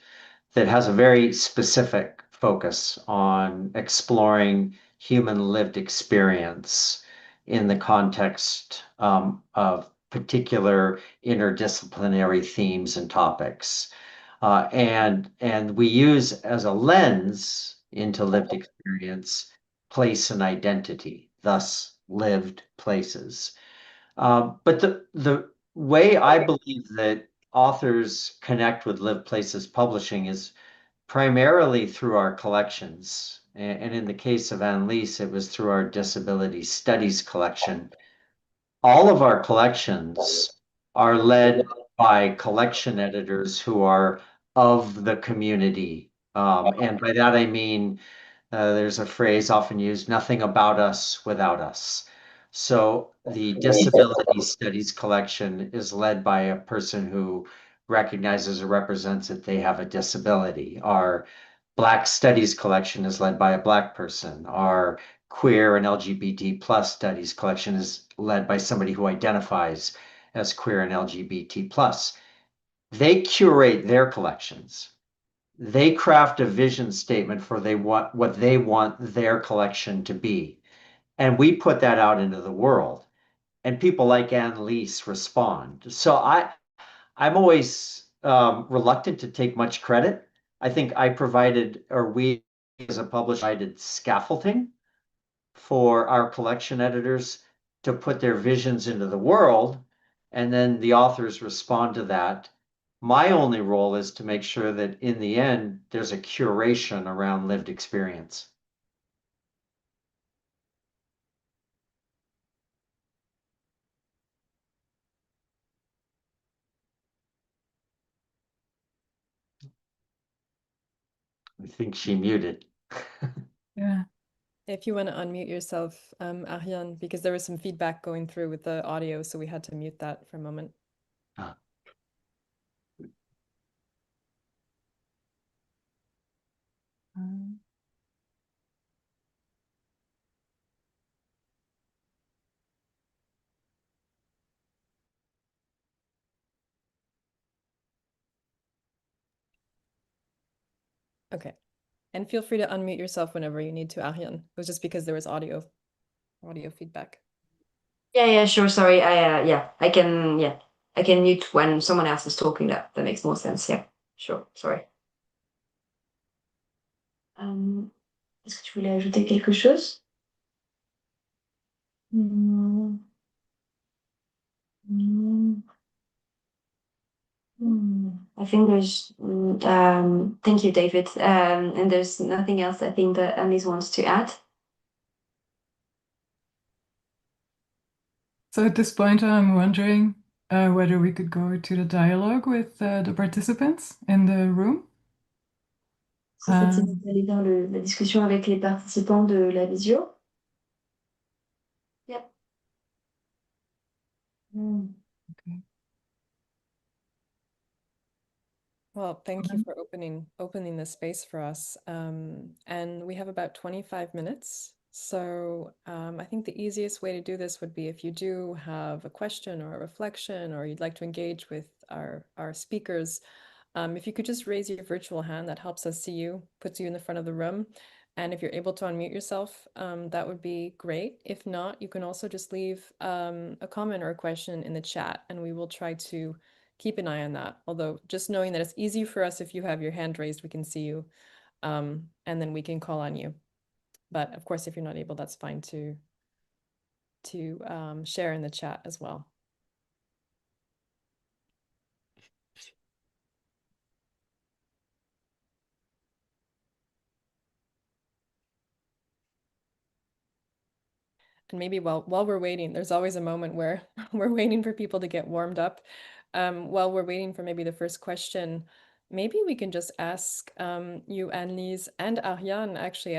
that has a very specific focus on exploring human lived experience in the context of particular interdisciplinary themes and topics. And we use as a lens into lived experience, place and identity, thus lived places. But the way I believe that authors connect with Live Places Publishing is primarily through our collections. And in the case of Anne-Lyse, it was through our disability studies collection. All of our collections are led by collection editors who are of the community. And by that I mean, there's a phrase often used, nothing about us without us. So the disability studies collection is led by a person who recognizes or represents that they have a disability. Our Black Studies collection is led by a Black person. Our queer and LGBT plus studies collection is led by somebody who identifies as queer and LGBT plus. They curate their collections. They craft a vision statement for what they want their collection to be. And we put that out into the world. And people like Anne-Lyse respond. So I'm always reluctant to take much credit. I think I provided, or we as a publisher provided scaffolding for our collection editors to put their visions into the world, and then the authors respond to that. My only role is to make sure that in the end, there's a curation around lived experience. I think she muted. Yeah. If you want to unmute yourself, Ariane, because there was some feedback going through with the audio, so we had to mute that for a moment. Ah. Okay. And feel free to unmute yourself whenever you need to, Ariane. It was just because there was audio feedback. Yeah, sure. Sorry. I can mute when someone else is talking. That makes more sense. Yeah, sure. Sorry. Est-ce que tu voulais ajouter quelque chose? I think there's, thank you, David. And there's nothing else I think that Anne-Lyse wants to add. So at this point, I'm wondering whether we could go to the dialogue with the participants in the room. C'est cette idée d'aller vers la discussion avec les participants de la visio. Yep. Okay. Well, thank you for opening this space for us. And we have about 25 minutes. So I think the easiest way to do this would be if you do have a question or a reflection, or you'd like to engage with our speakers, if you could just raise your virtual hand, that helps us see you, puts you in the front of the room. And if you're able to unmute yourself, that would be great. If not, you can also just leave a comment or a question in the chat, and we will try to keep an eye on that. Although just knowing that it's easy for us if you have your hand raised, we can see you, and then we can call on you. But of course, if you're not able, that's fine to share in the chat as well. And maybe while we're waiting, there's always a moment where we're waiting for people to get warmed up. While we're waiting for maybe the first question, maybe we can just ask you, Anne-Lyse, and Ariane. Actually,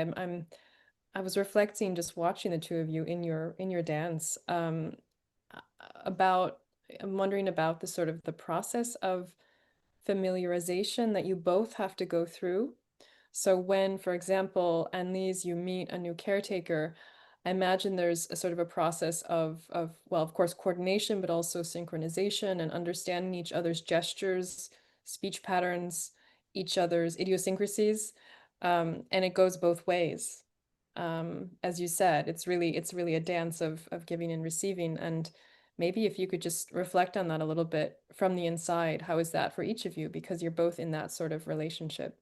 I was reflecting just watching the two of you in your dance about. I'm wondering about the sort of the process of familiarization that you both have to go through. So when, for example, Anne-Lyse, you meet a new caretaker, I imagine there's a sort of a process of well, of course, coordination, but also synchronization and understanding each other's gestures, speech patterns, each other's idiosyncrasies, and it goes both ways. As you said, it's really a dance of giving and receiving, and maybe if you could just reflect on that a little bit from the inside, how is that for each of you? Because you're both in that sort of relationship.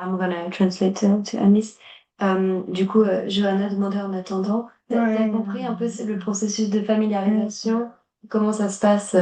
I'm gonna translate to Anne-Lyse. Du coup, Johanna demandait en attendant, t'as compris un peu le processus de familiarisation, comment ça se passe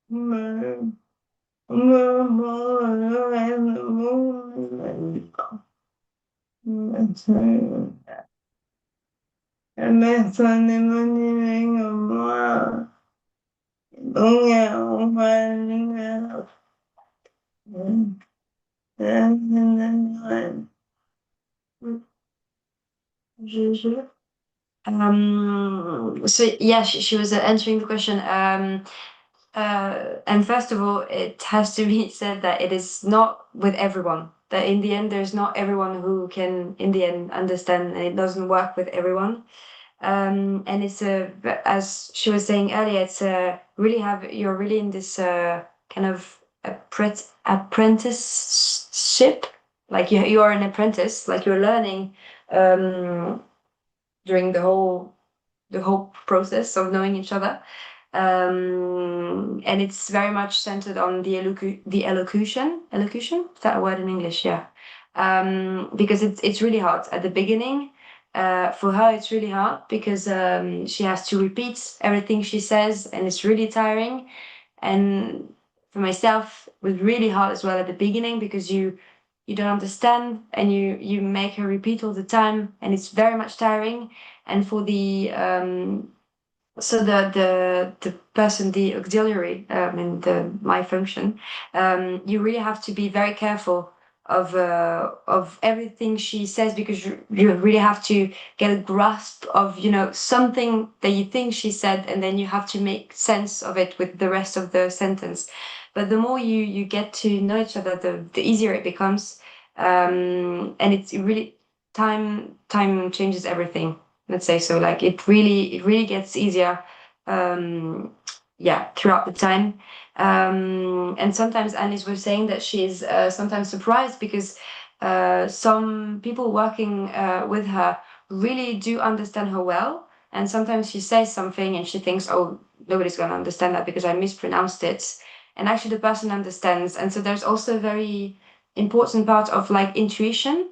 Mais, non, personne est motivée comme moi. Donc, on va le So yeah, she was answering the question. And first of all, it has to be said that it is not with everyone. That in the end, there's not everyone who can, in the end, understand, and it doesn't work with everyone. And it's as she was saying earlier, it's you're really in this kind of apprenticeship. Like you are an apprentice, like you're learning during the whole process of knowing each other. And it's very much centered on the elocution. Elocution? Is that a word in English? Yeah. Because it's really hard at the beginning. For her, it's really hard because she has to repeat everything she says, and it's really tiring. And for myself, it was really hard as well at the beginning because you don't understand, and you make her repeat all the time, and it's very much tiring. And for the so the person, the auxiliary, in my function, you really have to be very careful of everything she says, because you really have to get a grasp of something that you think she said, and then you have to make sense of it with the rest of the sentence. But the more you get to know each other, the easier it becomes, and it's really time changes everything. Let's say so. Like it really gets easier, throughout the time. And sometimes Anne-Lyse was saying that she is sometimes surprised because some people working with her really do understand her well, and sometimes she says something and she thinks, oh, nobody's going to understand that because I mispronounced it, and actually the person understands. And so there's also a very important part of like intuition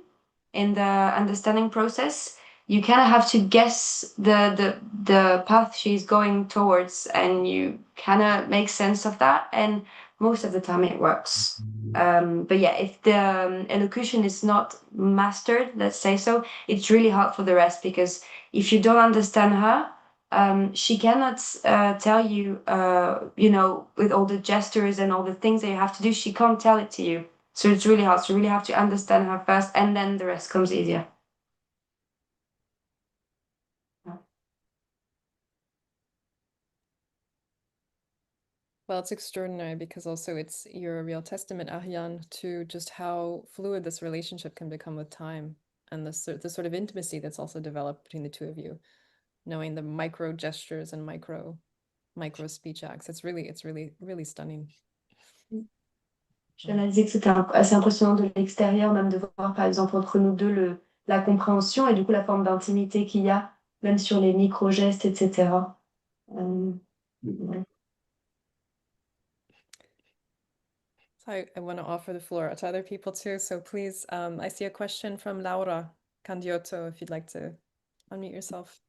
in the understanding process. You kind of have to guess the path she's going towards, and you kind of make sense of that, and most of the time it works. But yeah, if the elocution is not mastered, let's say so, it's really hard for the rest, because if you don't understand her, she cannot tell you, with all the gestures and all the things that you have to do, she can't tell it to you. So it's really hard. So you really have to understand her first, and then the rest comes easier. Well, it's extraordinary because also you're a real testament, Ariane, to just how fluid this relationship can become with time, and the sort of intimacy that's also developed between the two of you, knowing the micro gestures and micro speech acts. It's really stunning. Je disais que c'était assez impressionnant de l'extérieur, même de voir, par exemple, entre nous deux, la compréhension et du coup la forme d'intimité qu'il y a, même sur les micro-gestes, etc. Ouais. So I want to offer the floor to other people too. So please, I see a question from Laura Candiotto, if you'd like to unmute yourself.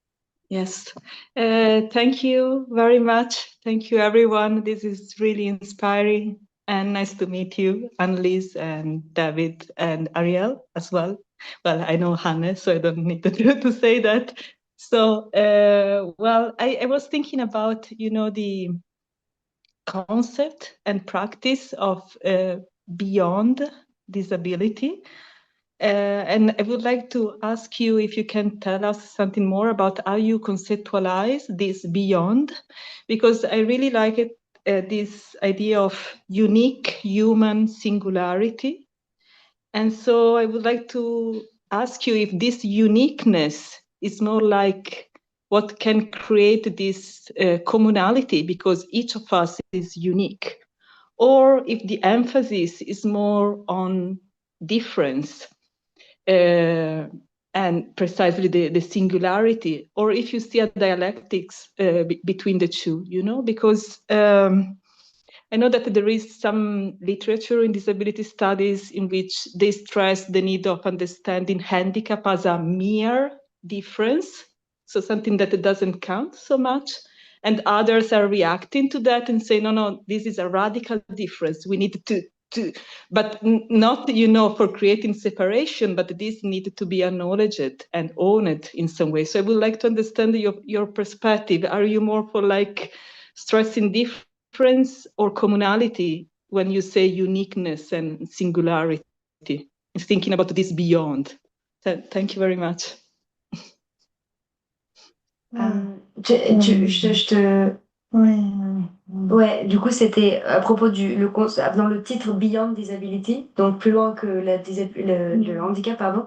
Yes, thank you very much. Thank you, everyone. This is really inspiring and nice to meet you, Anne-Lyse and David and Ariel as well. Well, I know Hanne, so I don't need to say that. So, I was thinking about, the concept and practice of beyond disability. And I would like to ask you if you can tell us something more about how you conceptualize this beyond, because I really like it, this idea of unique human singularity. And so I would like to ask you if this uniqueness is more like what can create this commonality, because each of us is unique, or if the emphasis is more on difference. And precisely the singularity, or if you see a dialectics between the two, because I know that there is some literature in disability studies in which they stress the need of understanding handicap as a mere difference, so something that doesn't count so much. And others are reacting to that and say, no, this is a radical difference. We need to but not, for creating separation, but this needed to be acknowledged and owned in some way. So I would like to understand your perspective. Are you more for like stressing difference or commonality when you say uniqueness and singularity? And thinking about this beyond. Thank you very much. Je te... Ouais, du coup, c'était à propos dans le titre Beyond Disability, donc plus loin que le handicap, pardon.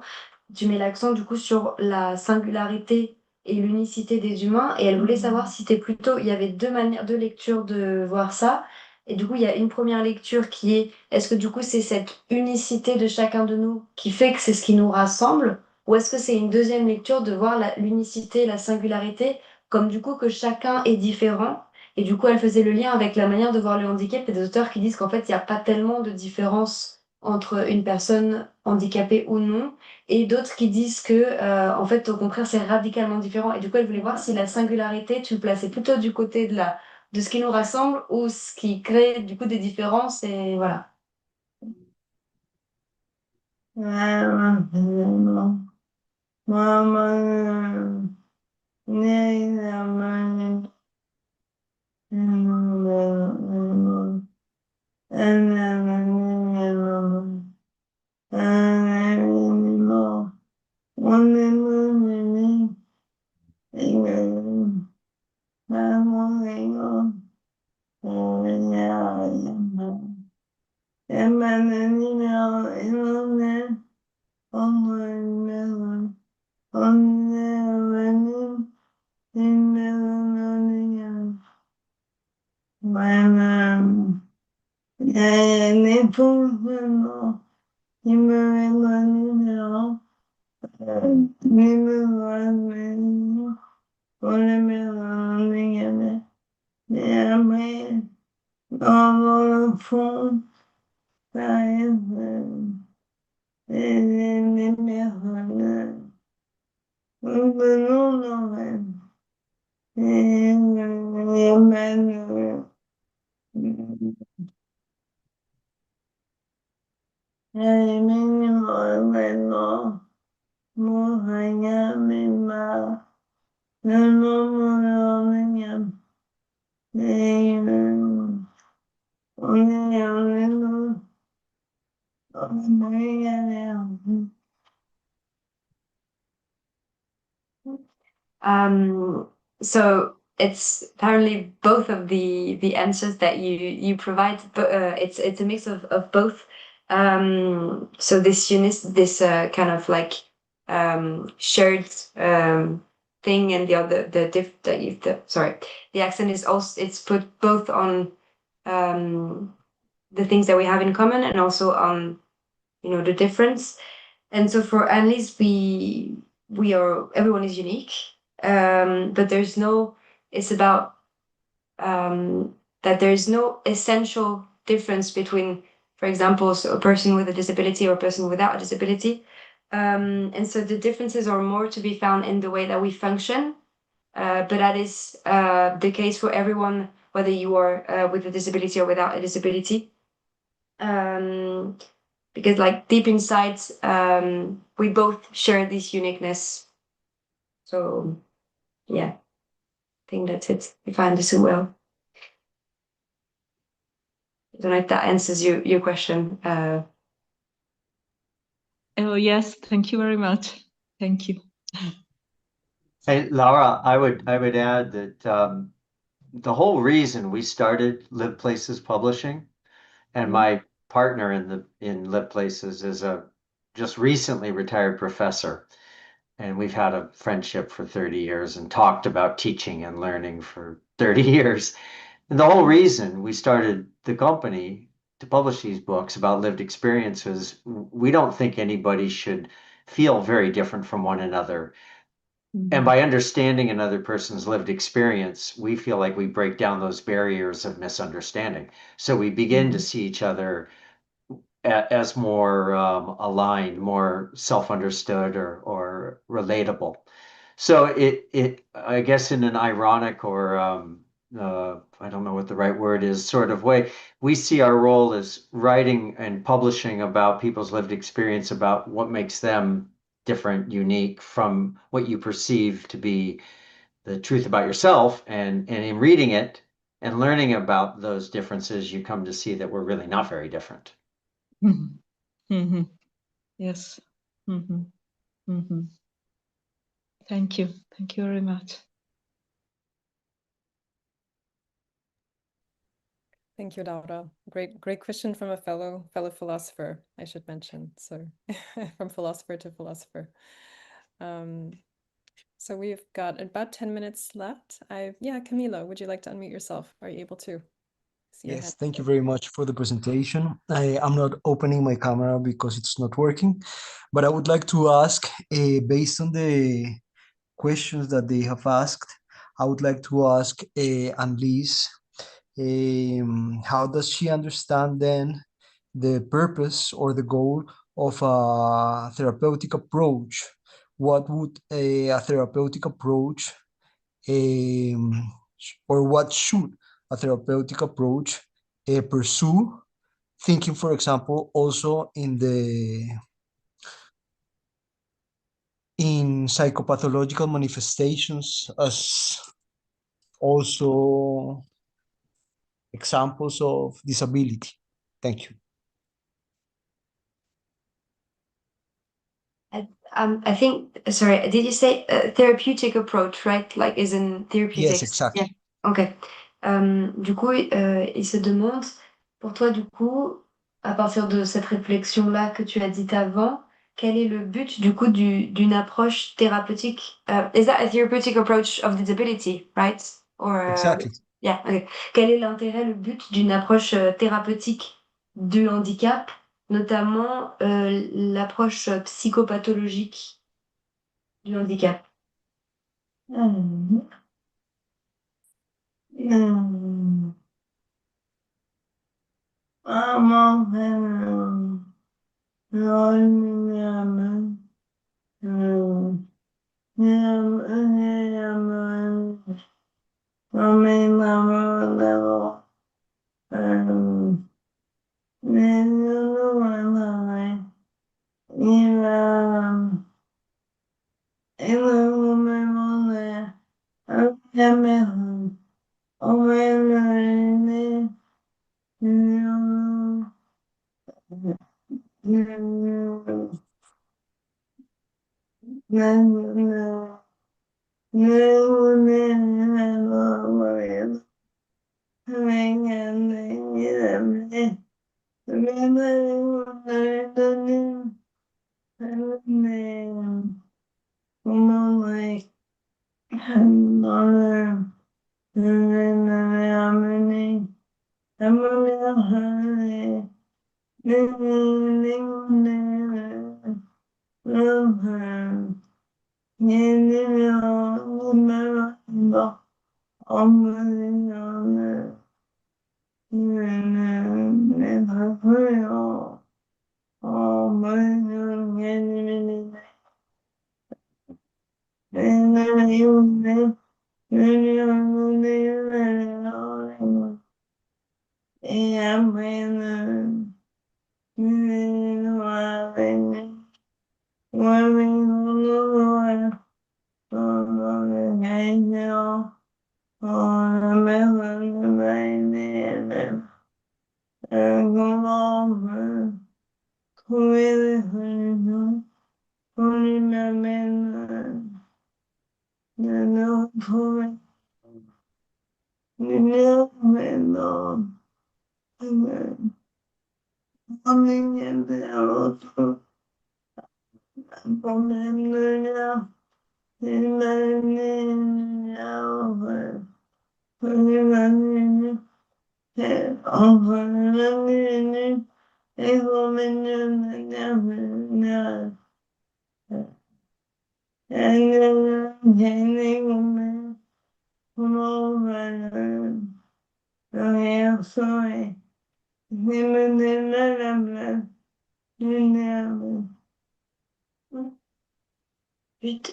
Tu mets l'accent du coup sur la singularité et l'unicité des humains, et elle voulait savoir si c'était plutôt, il y avait deux lectures de voir ça, et du coup il y a une première lecture qui est, est-ce que du coup c'est cette unicité de chacun de nous qui fait que c'est ce qui nous rassemble, ou est-ce que c'est une deuxième lecture de voir l'unicité, la singularité, comme du coup que chacun est différent, et du coup elle faisait le lien avec la manière de voir le handicap, et des auteurs qui disent qu'en fait il n'y a pas tellement de différence entre une personne handicapée ou non, et d'autres qui disent que, en fait, au contraire, c'est radicalement différent. Et du coup, elle voulait voir si la singularité, tu le plaçais plutôt du côté de ce qui nous rassemble ou ce qui crée, du coup, des différences. Et voilà. So it's apparently both of the answers that you provide, but it's a mix of both. So this kind of like shared thing, and the other the accent is also, it's put both on the things that we have in common and also on the difference. And so for Annelise, everyone is unique, but it's about that there's no essential difference between, for example, so a person with a disability or a person without a disability. And so the differences are more to be found in the way that we function, but that is the case for everyone, whether you are with a disability or without a disability. Because like deep inside, we both share this uniqueness. So yeah, I think that's it, if I understood well. I don't know if that answers your question. Oh yes, thank you very much. Thank you. Hey, Laura, I would add that the whole reason we started Live Places Publishing, and my partner in Live Places is a just recently retired professor, and we've had a friendship for 30 years and talked about teaching and learning for 30 years. And the whole reason we started the company to publish these books about lived experiences, we don't think anybody should feel very different from one another. And by understanding another person's lived experience, we feel like we break down those barriers of misunderstanding. So we begin to see each other as more aligned, more self-understood or relatable. So I guess in an ironic or I don't know what the right word is, sort of way. We see our role as writing and publishing about people's lived experience, about what makes them different, unique from what you perceive to be the truth about yourself. And in reading it and learning about those differences, you come to see that we're really not very different. Mhm. Mhm. Yes. Mhm. Mhm. Thank you. Thank you very much. Thank you, Laura. Great question from a fellow philosopher, I should mention. So from philosopher to philosopher. So we've got about 10 minutes left. Yeah, Camilo, would you like to unmute yourself? Are you able to see your Yes, hand? thank you very much for the presentation. I'm not opening my camera because it's not working, but I would like to ask, based on the questions that they have asked, I would like to ask Anne-Lyse, how does she understand then the purpose or the goal of a therapeutic approach? What would a therapeutic approach um, or what should a therapeutic approach pursue? Thinking, for example, also in psychopathological manifestations as also examples of disability. Thank you. I think, sorry, did you say a therapeutic approach, right? Like is in Yes, therapeutics? Yeah. exactly. Ok. Du coup, il se demande, pour toi, du coup, à partir de cette réflexion-là que tu as dite avant, quel est le but, du coup, d'une approche thérapeutique? Is that a therapeutic approach of disability, right? Or, Exactly. yeah, ok. Quel est l'intérêt, le but d'une approche thérapeutique du handicap, notamment l'approche psychopathologique du handicap?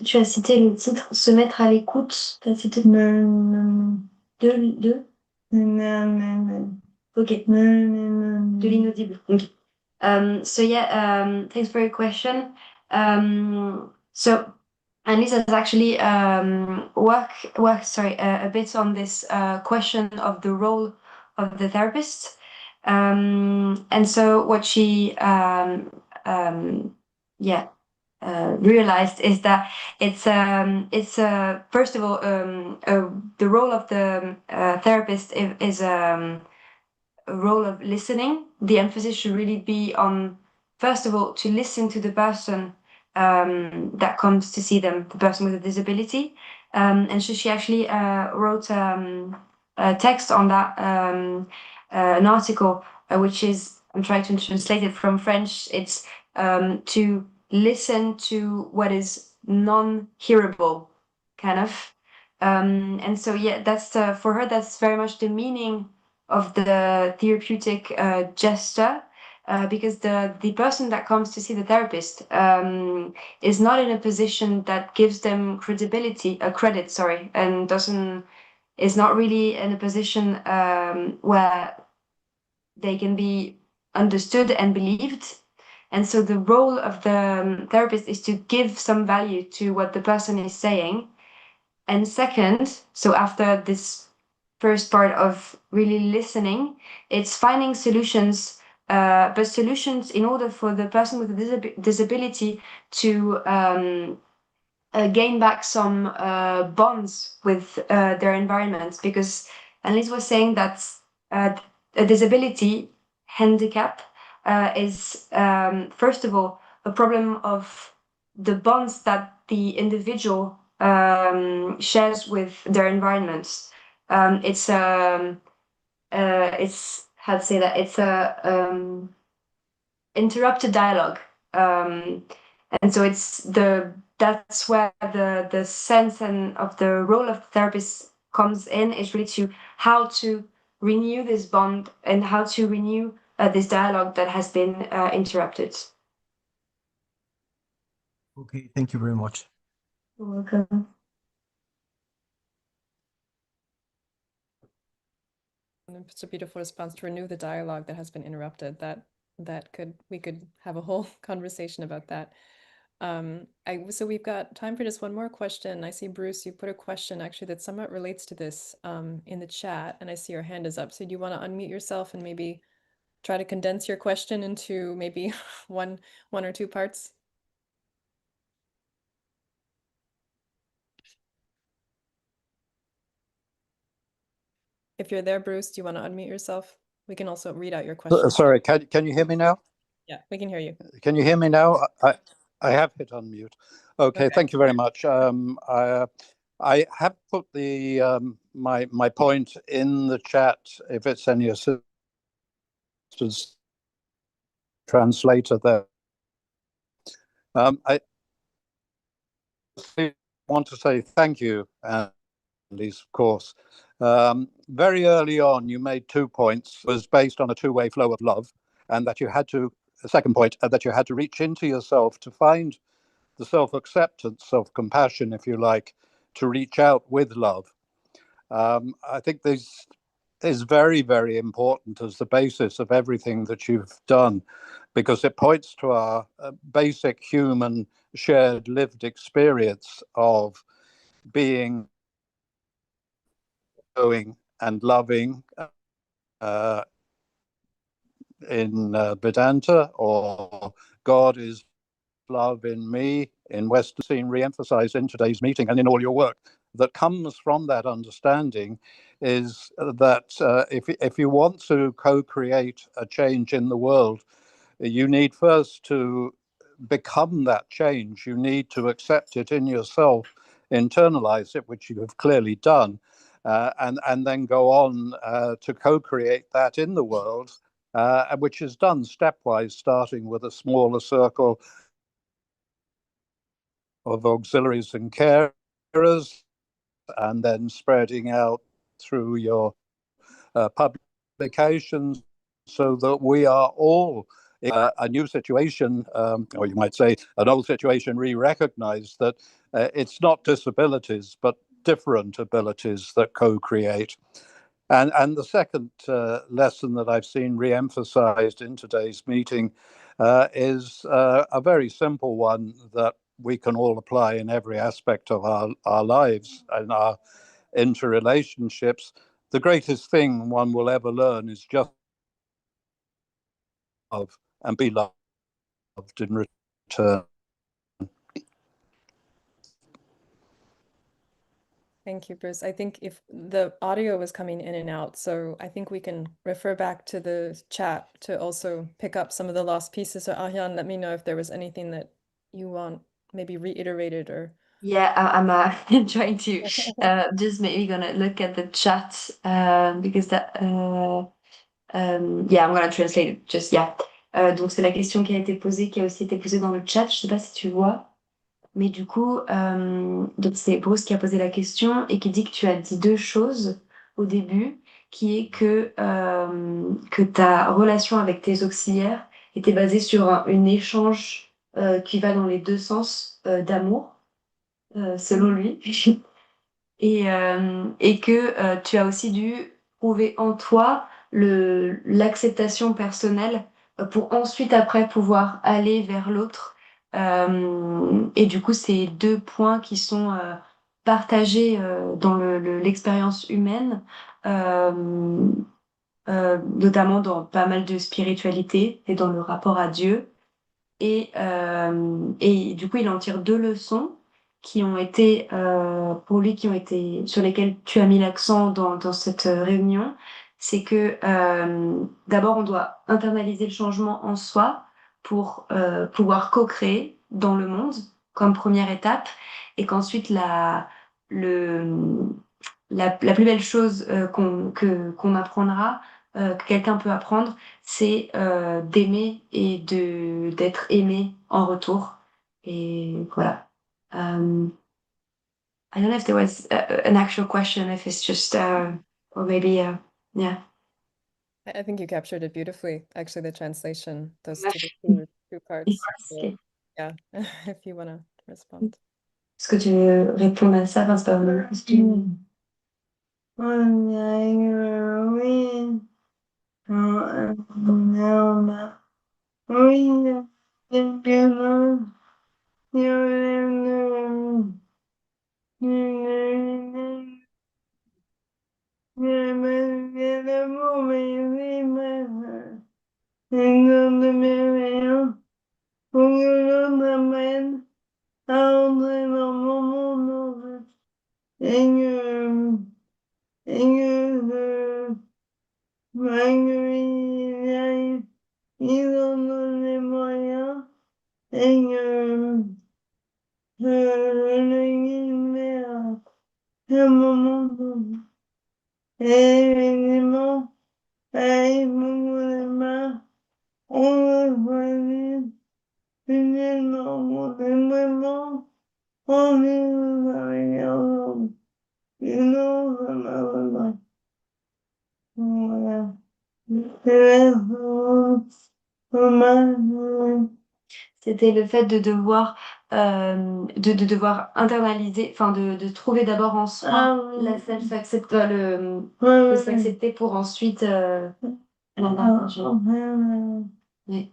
Tu as cité le titre Se mettre à l'écoute. Tu as cité... De Ok. De l'inaudible. Okay. So yeah, thanks for your question. So Anne-Lyse has actually worked a bit on this question of the role of the therapist. And so what she realized is that it's first of all the role of the therapist is a role of listening. The emphasis should really be on, first of all, to listen to the person that comes to see them, the person with a disability. And so she actually wrote a text on that, an article, which is, I'm trying to translate it from French. It's to listen to what is non-hearable, kind of. And so, yeah, that's for her, that's very much the meaning of the therapeutic gesture, because the person that comes to see the therapist is not in a position that gives them credit, sorry, and is not really in a position where they can be understood and believed. And so the role of the therapist is to give some value to what the person is saying. And second, so after this first part of really listening, it's finding solutions, but solutions in order for the person with a disability to gain back some bonds with their environment. Because Anne-Lyse was saying that a disability handicap is, first of all, a problem of the bonds that the individual shares with their environments. It's how to say that, it's a interrupted dialogue, and so that's where the sense and of the role of the therapist comes in, is really to how to renew this bond and how to renew this dialogue that has been interrupted. Okay, thank you very much. You're welcome. It's a beautiful response, to renew the dialogue that has been interrupted. We could have a whole conversation about that. So we've got time for just one more question. I see, Bruce, you put a question actually that somewhat relates to this in the chat, and I see your hand is up. So do you want to unmute yourself and maybe try to condense your question into maybe one or two parts? If you're there, Bruce, do you want to unmute yourself? We can also read out your question. Sorry, can you hear me now? Yeah, we can hear you. Can you hear me now? I have hit unmute. Okay, thank you very much. I have put the my point in the chat. If it's any assistance, translator there. I want to say thank you, Anne-Lyse, of course. Very early on, you made 2 points. It was based on a two-way flow of love, and that you had to. The second point, that you had to reach into yourself to find the self-acceptance, self-compassion, if you like, to reach out with love. I think this is very, very important as the basis of everything that you've done, because it points to our basic human shared lived experience of being, knowing, and loving in Vedanta, or God is love in me, in Western scene, re-emphasized in today's meeting and in all your work, that comes from that understanding is that if you want to co-create a change in the world, you need first to become that change. You need to accept it in yourself, internalize it, which you have clearly done, and then go on to co-create that in the world, which is done stepwise, starting with a smaller circle of auxiliaries and carers, and then spreading out through your publications, so that we are all in a new situation, or you might say an old situation, re-recognized that it's not disabilities, but different abilities that co-create. And the second lesson that I've seen re-emphasized in today's meeting is a very simple one that we can all apply in every aspect of our lives and our interrelationships. The greatest thing one will ever learn is just love and be loved in return. Thank you, Bruce. I think if the audio was coming in and out, so I think we can refer back to the chat to also pick up some of the lost pieces. So Ariane, let me know if there was anything that you want maybe reiterated or... Yeah, I'm trying to just maybe gonna look at the chat because that yeah, I'm gonna translate it. Just yeah. Donc c'est la question qui a été posée, qui a aussi été posée dans le chat. Je sais pas si tu vois, mais du coup, donc c'est Bruce qui a posé la question et qui dit que tu as dit deux choses au début, qui est que ta relation avec tes auxiliaires était basée sur un échange qui va dans les deux sens d'amour. Selon lui, et que tu as aussi dû trouver en toi l'acceptation personnelle pour ensuite après pouvoir aller vers l'autre. Et du coup, c'est deux points qui sont partagés dans l'expérience humaine, notamment dans pas mal de spiritualité et dans le rapport à Dieu. Et du coup, il en tire deux leçons qui ont été, pour lui, sur lesquelles tu as mis l'accent dans cette réunion. C'est que d'abord, on doit internaliser le changement en soi pour pouvoir co-créer dans le monde comme première étape, et qu'ensuite, la plus belle chose qu'on apprendra, que quelqu'un peut apprendre, c'est d'aimer et d'être aimé en retour. Et voilà. I don't know if there was an actual question, if it's just, or maybe, yeah. I think you captured it beautifully, actually, the translation, those Merci. two parts. So, Merci. yeah, if you want to respond. Est-ce que tu veux répondre à ça? Enfin, c'est pas vraiment une question. Ils en ont les moyens et je le mets à un moment donné. Et évidemment, avec beaucoup de mains, on va choisir finalement mon élément, on est avec ensemble. Sinon, ça ne va pas. Voilà. C'est vraiment c'était le fait de devoir, de devoir internaliser, enfin de trouver d'abord en soi la self-accept, le s'accepter pour ensuite oui.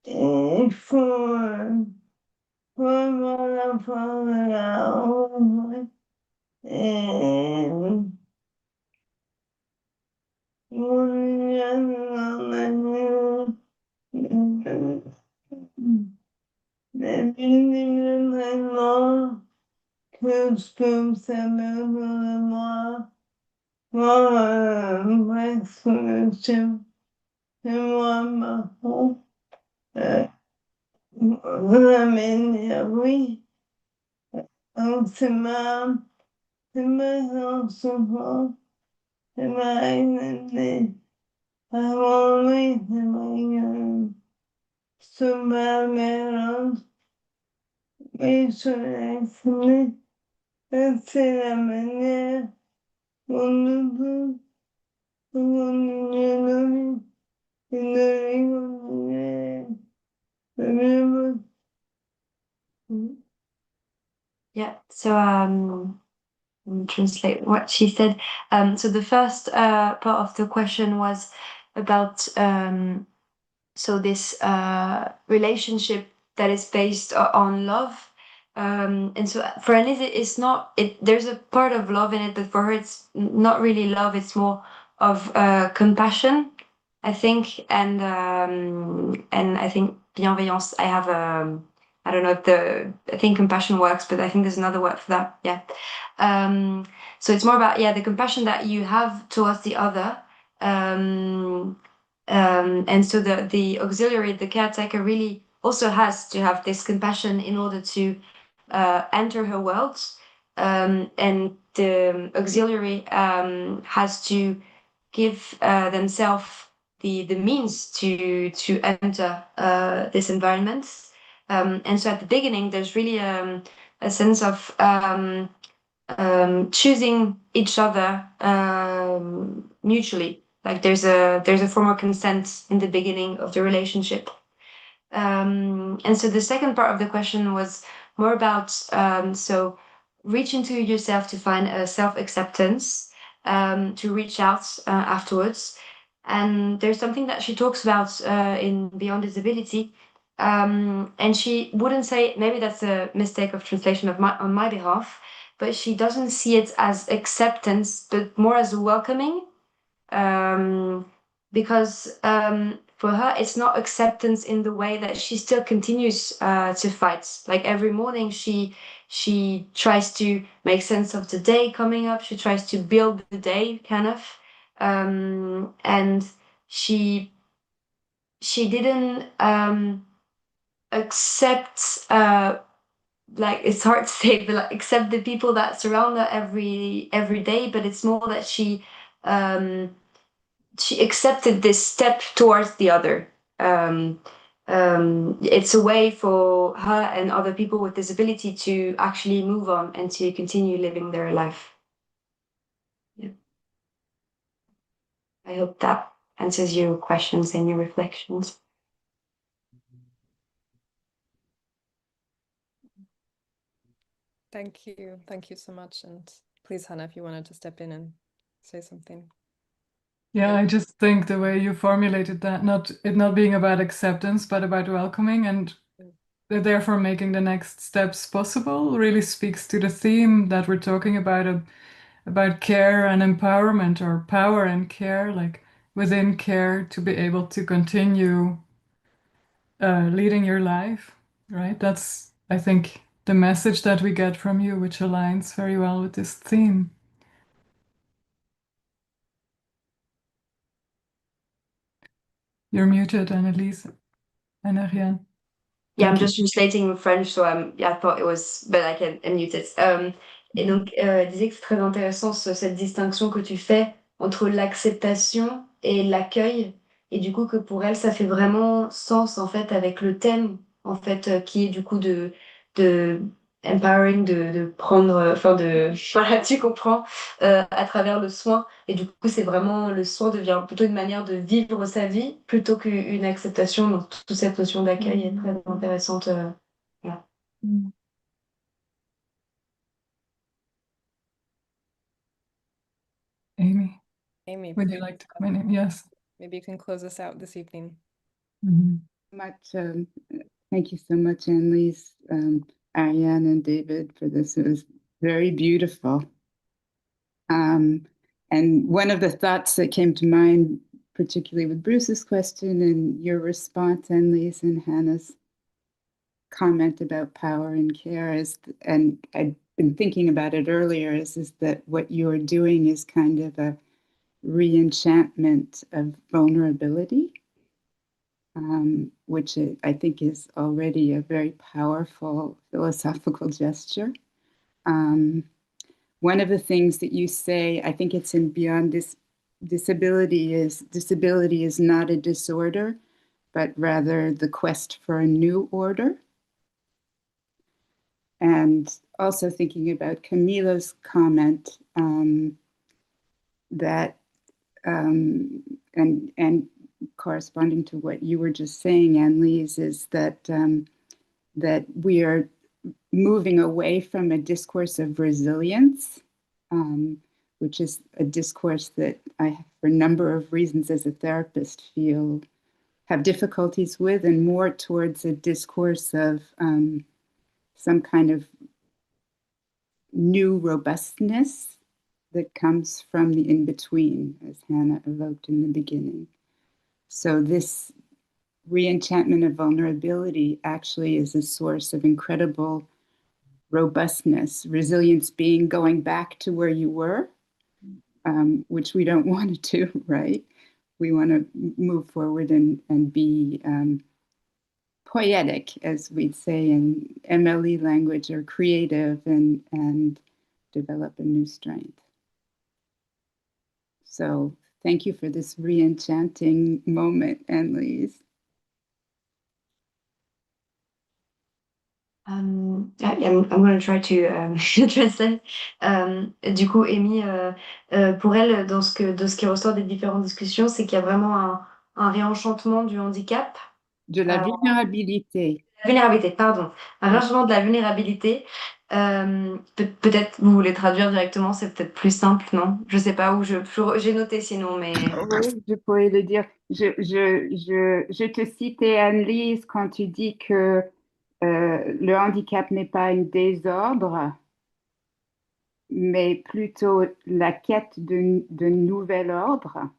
Il faut vraiment la forme là. Et ce que ça met autour de moi. Moi, presque, c'est moi, ma fond. La manière, oui. Donc, c'est ma chanson, c'est ma identité. Avant lui, c'est ma super mélange. Et je l'ai c'est la manière dont nous tous continuer nos vies et de les continuer le mieux possible. Yeah, so translate what she said. So the first part of the question was about so this relationship that is based on love. And so for Annelise, it's not it. There's a part of love in it, but for her, it's not really love. It's more of compassion, I think, and I think bienveillance. I have I don't know if I think compassion works, but I think there's another word for that. Yeah. So it's more about the compassion that you have towards the other. And so the auxiliary, the caretaker, really also has to have this compassion in order to enter her world, and the auxiliary has to give themselves the means to enter this environment. And so at the beginning, there's really a sense of choosing each other mutually. Like there's a form of consent in the beginning of the relationship. And so the second part of the question was more about so reach into yourself to find a self-acceptance, to reach out afterwards. And there's something that she talks about in Beyond Disability. And she wouldn't say, maybe that's a mistake of translation on my behalf, but she doesn't see it as acceptance, but more as a welcoming. Because for her, it's not acceptance in the way that she still continues to fight. Like every morning, she tries to make sense of the day coming up. She tries to build the day, kind of, and she didn't accept. Like it's hard to say, but like accept the people that surround her every day. But it's more that she accepted this step towards the other. It's a way for her and other people with disability to actually move on and to continue living their life. Yeah. I hope that answers your questions and your reflections. Thank you. Thank you so much. And please, Hannah, if you wanted to step in and say something. Yeah, I just think the way you formulated that, it not being about acceptance, but about welcoming and therefore making the next steps possible, really speaks to the theme that we're talking about care and empowerment, or power and care, like within care to be able to continue leading your life, right? That's, I think, the message that we get from you, which aligns very well with this theme. You're muted, Annelise. Anne-Ariane. Yeah, I'm just translating in French, so I thought it was, but I can unmute it. Et donc, elle disait que c'est très intéressant cette distinction que tu fais entre l'acceptation et l'accueil, et du coup que pour elle, ça fait vraiment sens en fait avec le thème en fait qui est du coup de empowering, de prendre, enfin de voilà, tu comprends, à travers le soin. Et du coup, c'est vraiment le soin devient plutôt une manière de vivre sa vie plutôt qu'une acceptation. Donc, toute cette notion d'accueil est très intéressante. Voilà. Amy, Amy, would you like to come in? Yes. maybe you can close us out this evening. Thank you so much, Anne-Lyse, Ariane, and David, for this. It was very beautiful. And one of the thoughts that came to mind, particularly with Bruce's question and your response, Anne-Lyse, and Hannah's comment about power and care, and I been thinking about it earlier is that what you're doing is kind of a re-enchantment of vulnerability, which I think is already a very powerful philosophical gesture. One of the things that you say, I think it's in Beyond This Disability is not a disorder, but rather the quest for a new order. And also thinking about Camila's comment that, and corresponding to what you were just saying, Anne-Lyse, is that that we are moving away from a discourse of resilience, which is a discourse that I, for a number of reasons as a therapist, feel have difficulties with, and more towards a discourse of some kind of new robustness that comes from the in-between, as Hannah evoked in the beginning. So this re-enchantment of vulnerability actually is a source of incredible robustness, resilience being going back to where you were, which we don't want to do, right? We want to move forward and be poetic, as we'd say in MLE language, or creative and develop a new strength. So thank you for this re-enchanting moment, Anne-Lyse. I'm going to try to translate. Du coup, Amy, pour elle, dans ce qui ressort des différentes discussions, c'est qu'il y a vraiment un réenchantement du handicap. De la vulnérabilité. Vulnérabilité, pardon. Un réenchantement de la vulnérabilité. Peut-être vous voulez traduire directement, c'est peut-être plus simple, non? Je sais pas où j'ai noté sinon, mais. Oui, je pourrais le dire. Je te citais, Anne-Lyse, quand tu dis que le handicap n'est pas un désordre, mais plutôt la quête de nouvel ordre.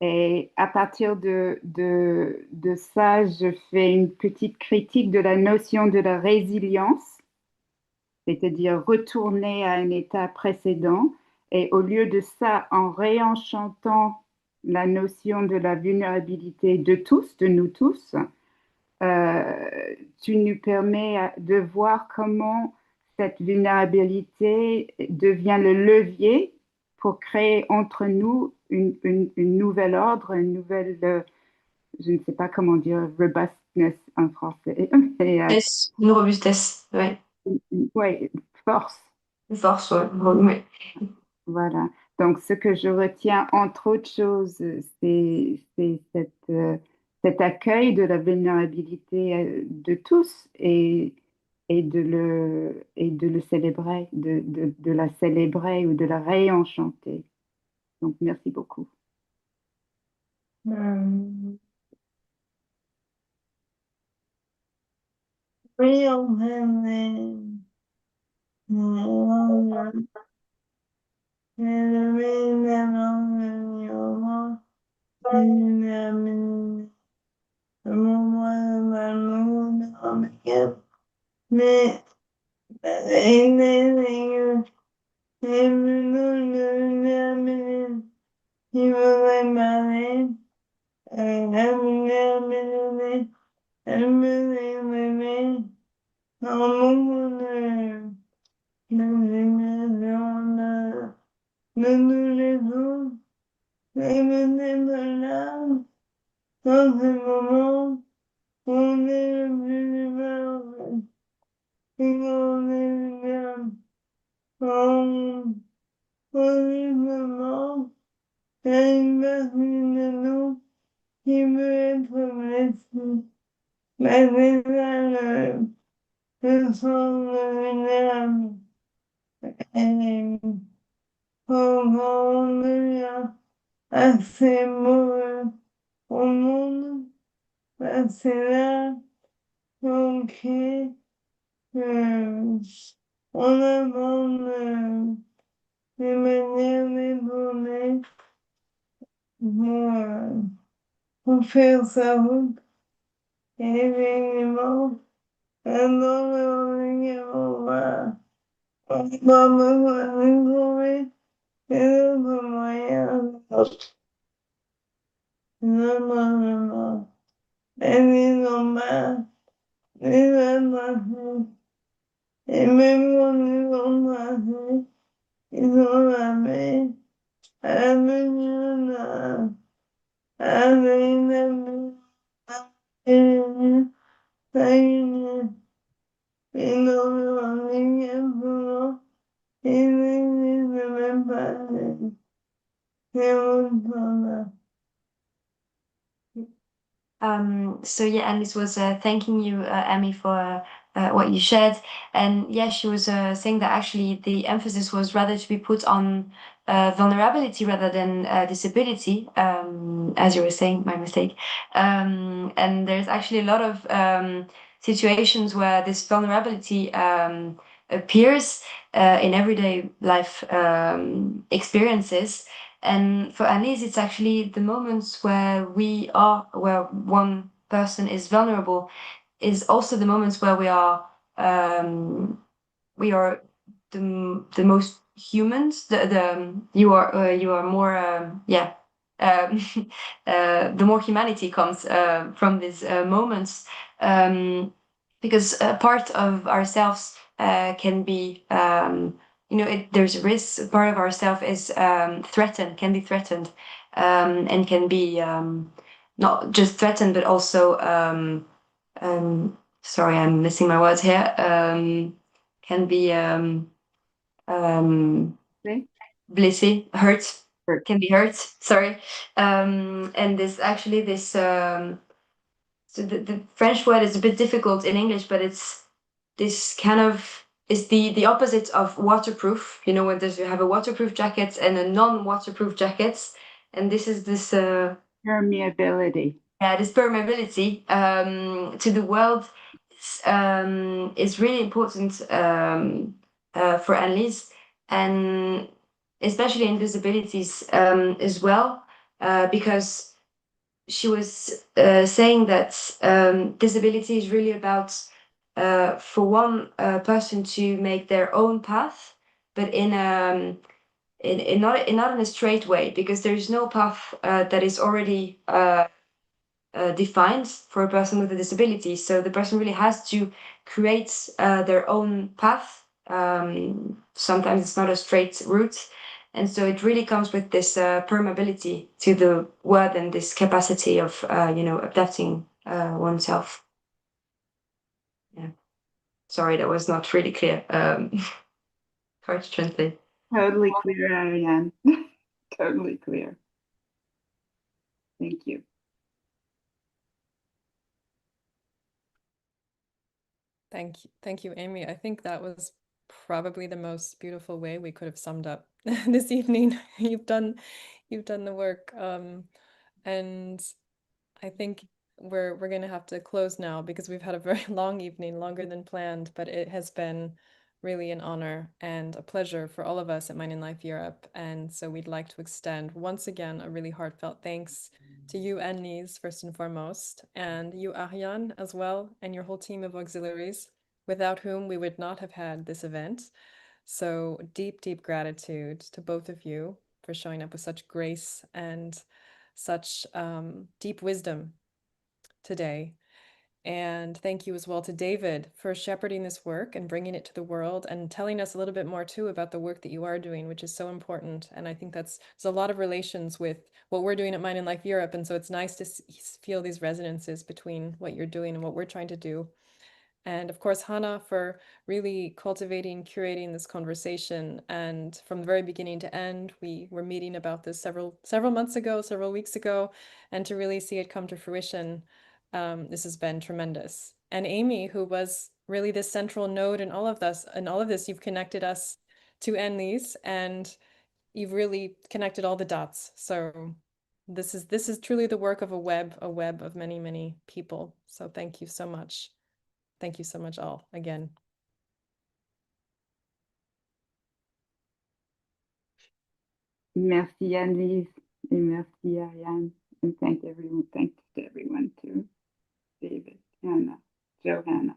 Et à partir de ça, je fais une petite critique de la notion de la résilience, c'est-à-dire retourner à un état précédent. Et au lieu de ça, en réenchantant la notion de la vulnérabilité de tous, de nous tous, tu nous permets de voir comment cette vulnérabilité devient le levier pour créer entre nous une nouvelle ordre, une nouvelle, je ne sais pas comment dire, robustness en français. Une robustesse, oui. Ouais, force. Une force, oui. Voilà. Donc, ce que je retiens, entre autres choses, c'est cet accueil de la vulnérabilité de tous et de le célébrer, de la célébrer ou de la réenchanter. Donc, merci beaucoup. Dans ce moment, on est le plus malheureux et on est bien. En ce moment, il y a une partie de nous qui veut être blessée. Mais déjà, le sens vulnérable. Et quand on devient assez mauvais au monde, ben c'est là qu'on crée, on abandonne les manières détournées pour faire sa route. Et évidemment, and only over Mama no, any no man, even nothing, even no nothing, you know what I mean? I mean, you know, I mean, you know, I mean, So yeah, Alice was thanking you, Emmy, for what you shared, and yeah, she was saying that actually the emphasis was rather to be put on vulnerability rather than disability, as you were saying, my mistake. And there's actually a lot of situations where this vulnerability appears in everyday life experiences. And for Anne-Lyse, it's actually the moments where where one person is vulnerable, is also the moments where we are the most humans. You are more um, the more humanity comes from these moments, because part of ourselves can be there's a risk. Part of ourself is threatened, can be threatened, and can be not just threatened, but also sorry, I'm missing my words here. Can be blessé, hurt, can be hurt. Sorry, and this actually this so the French word is a bit difficult in English, but it's this kind of is the opposite of waterproof. You know, when you have a waterproof jacket and a non-waterproof jacket, and this is this Permeability. yeah, this permeability to the world is really important for Anne-Lyse, and especially in disabilities as well, because she was saying that disability is really about for one person to make their own path, but not in a straight way, because there is no path that is already defined for a person with a disability. So the person really has to create their own path. Sometimes it's not a straight route. And so it really comes with this permeability to the word and this capacity of, adapting oneself. Yeah. Sorry, that was not really clear. Hard to translate. Totally clear, Ariane. Totally clear. Thank you. Thank you, Amy. I think that was probably the most beautiful way we could have summed up this evening. You've done the work, and I think we're going to have to close now because we've had a very long evening, longer than planned, but it has been really an honor and a pleasure for all of us at Mind in Life Europe. And so we'd like to extend once again a really heartfelt thanks to you, Anne-Lyse, first and foremost, and you, Ariane, as well, and your whole team of auxiliaries, without whom we would not have had this event. So deep, deep gratitude to both of you for showing up with such grace and such deep wisdom today. And thank you as well to David for shepherding this work and bringing it to the world and telling us a little bit more too about the work that you are doing, which is so important. And I think there's a lot of relations with what we're doing at Mind in Life Europe. And so it's nice to feel these resonances between what you're doing and what we're trying to do. And of course, Hanna, for really cultivating, curating this conversation. And from the very beginning to end, we were meeting about this several months ago, several weeks ago, and to really see it come to fruition, this has been tremendous. And Amy, who was really the central node in all of this, you've connected us to Anne-Lyse, and you've really connected all the dots. So this is truly the work of a web of many, many people. So thank you so much. Thank you so much all again. Merci Anne-Lyse et merci Ariane. And thanks to everyone too. David, Hannah, Johanna.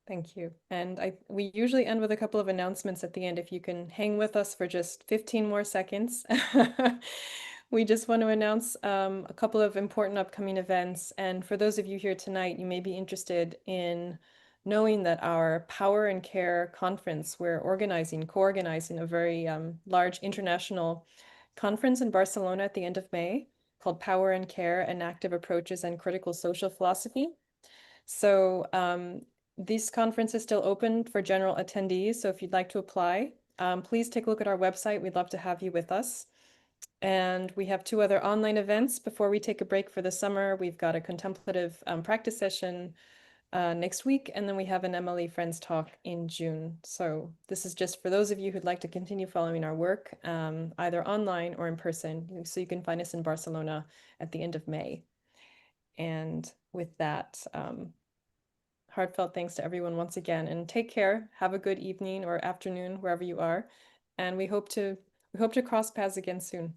Thank you. And we usually end with a couple of announcements at the end. If you can hang with us for just 15 more seconds. We just want to announce a couple of important upcoming events. And for those of you here tonight, you may be interested in knowing that our Power and Care conference, we're co-organizing a very large international conference in Barcelona at the end of May called Power and Care, Enactive Approaches and Critical Social Philosophy. So this conference is still open for general attendees. So if you'd like to apply, please take a look at our website. We'd love to have you with us. And we have 2 other online events before we take a break for the summer. We've got a contemplative practice session next week, and then we have an MLE Friends Talk in June. So this is just for those of you who'd like to continue following our work, either online or in person. So you can find us in Barcelona at the end of May. And with that, heartfelt thanks to everyone once again, and take care. Have a good evening or afternoon wherever you are, and we hope to cross paths again soon.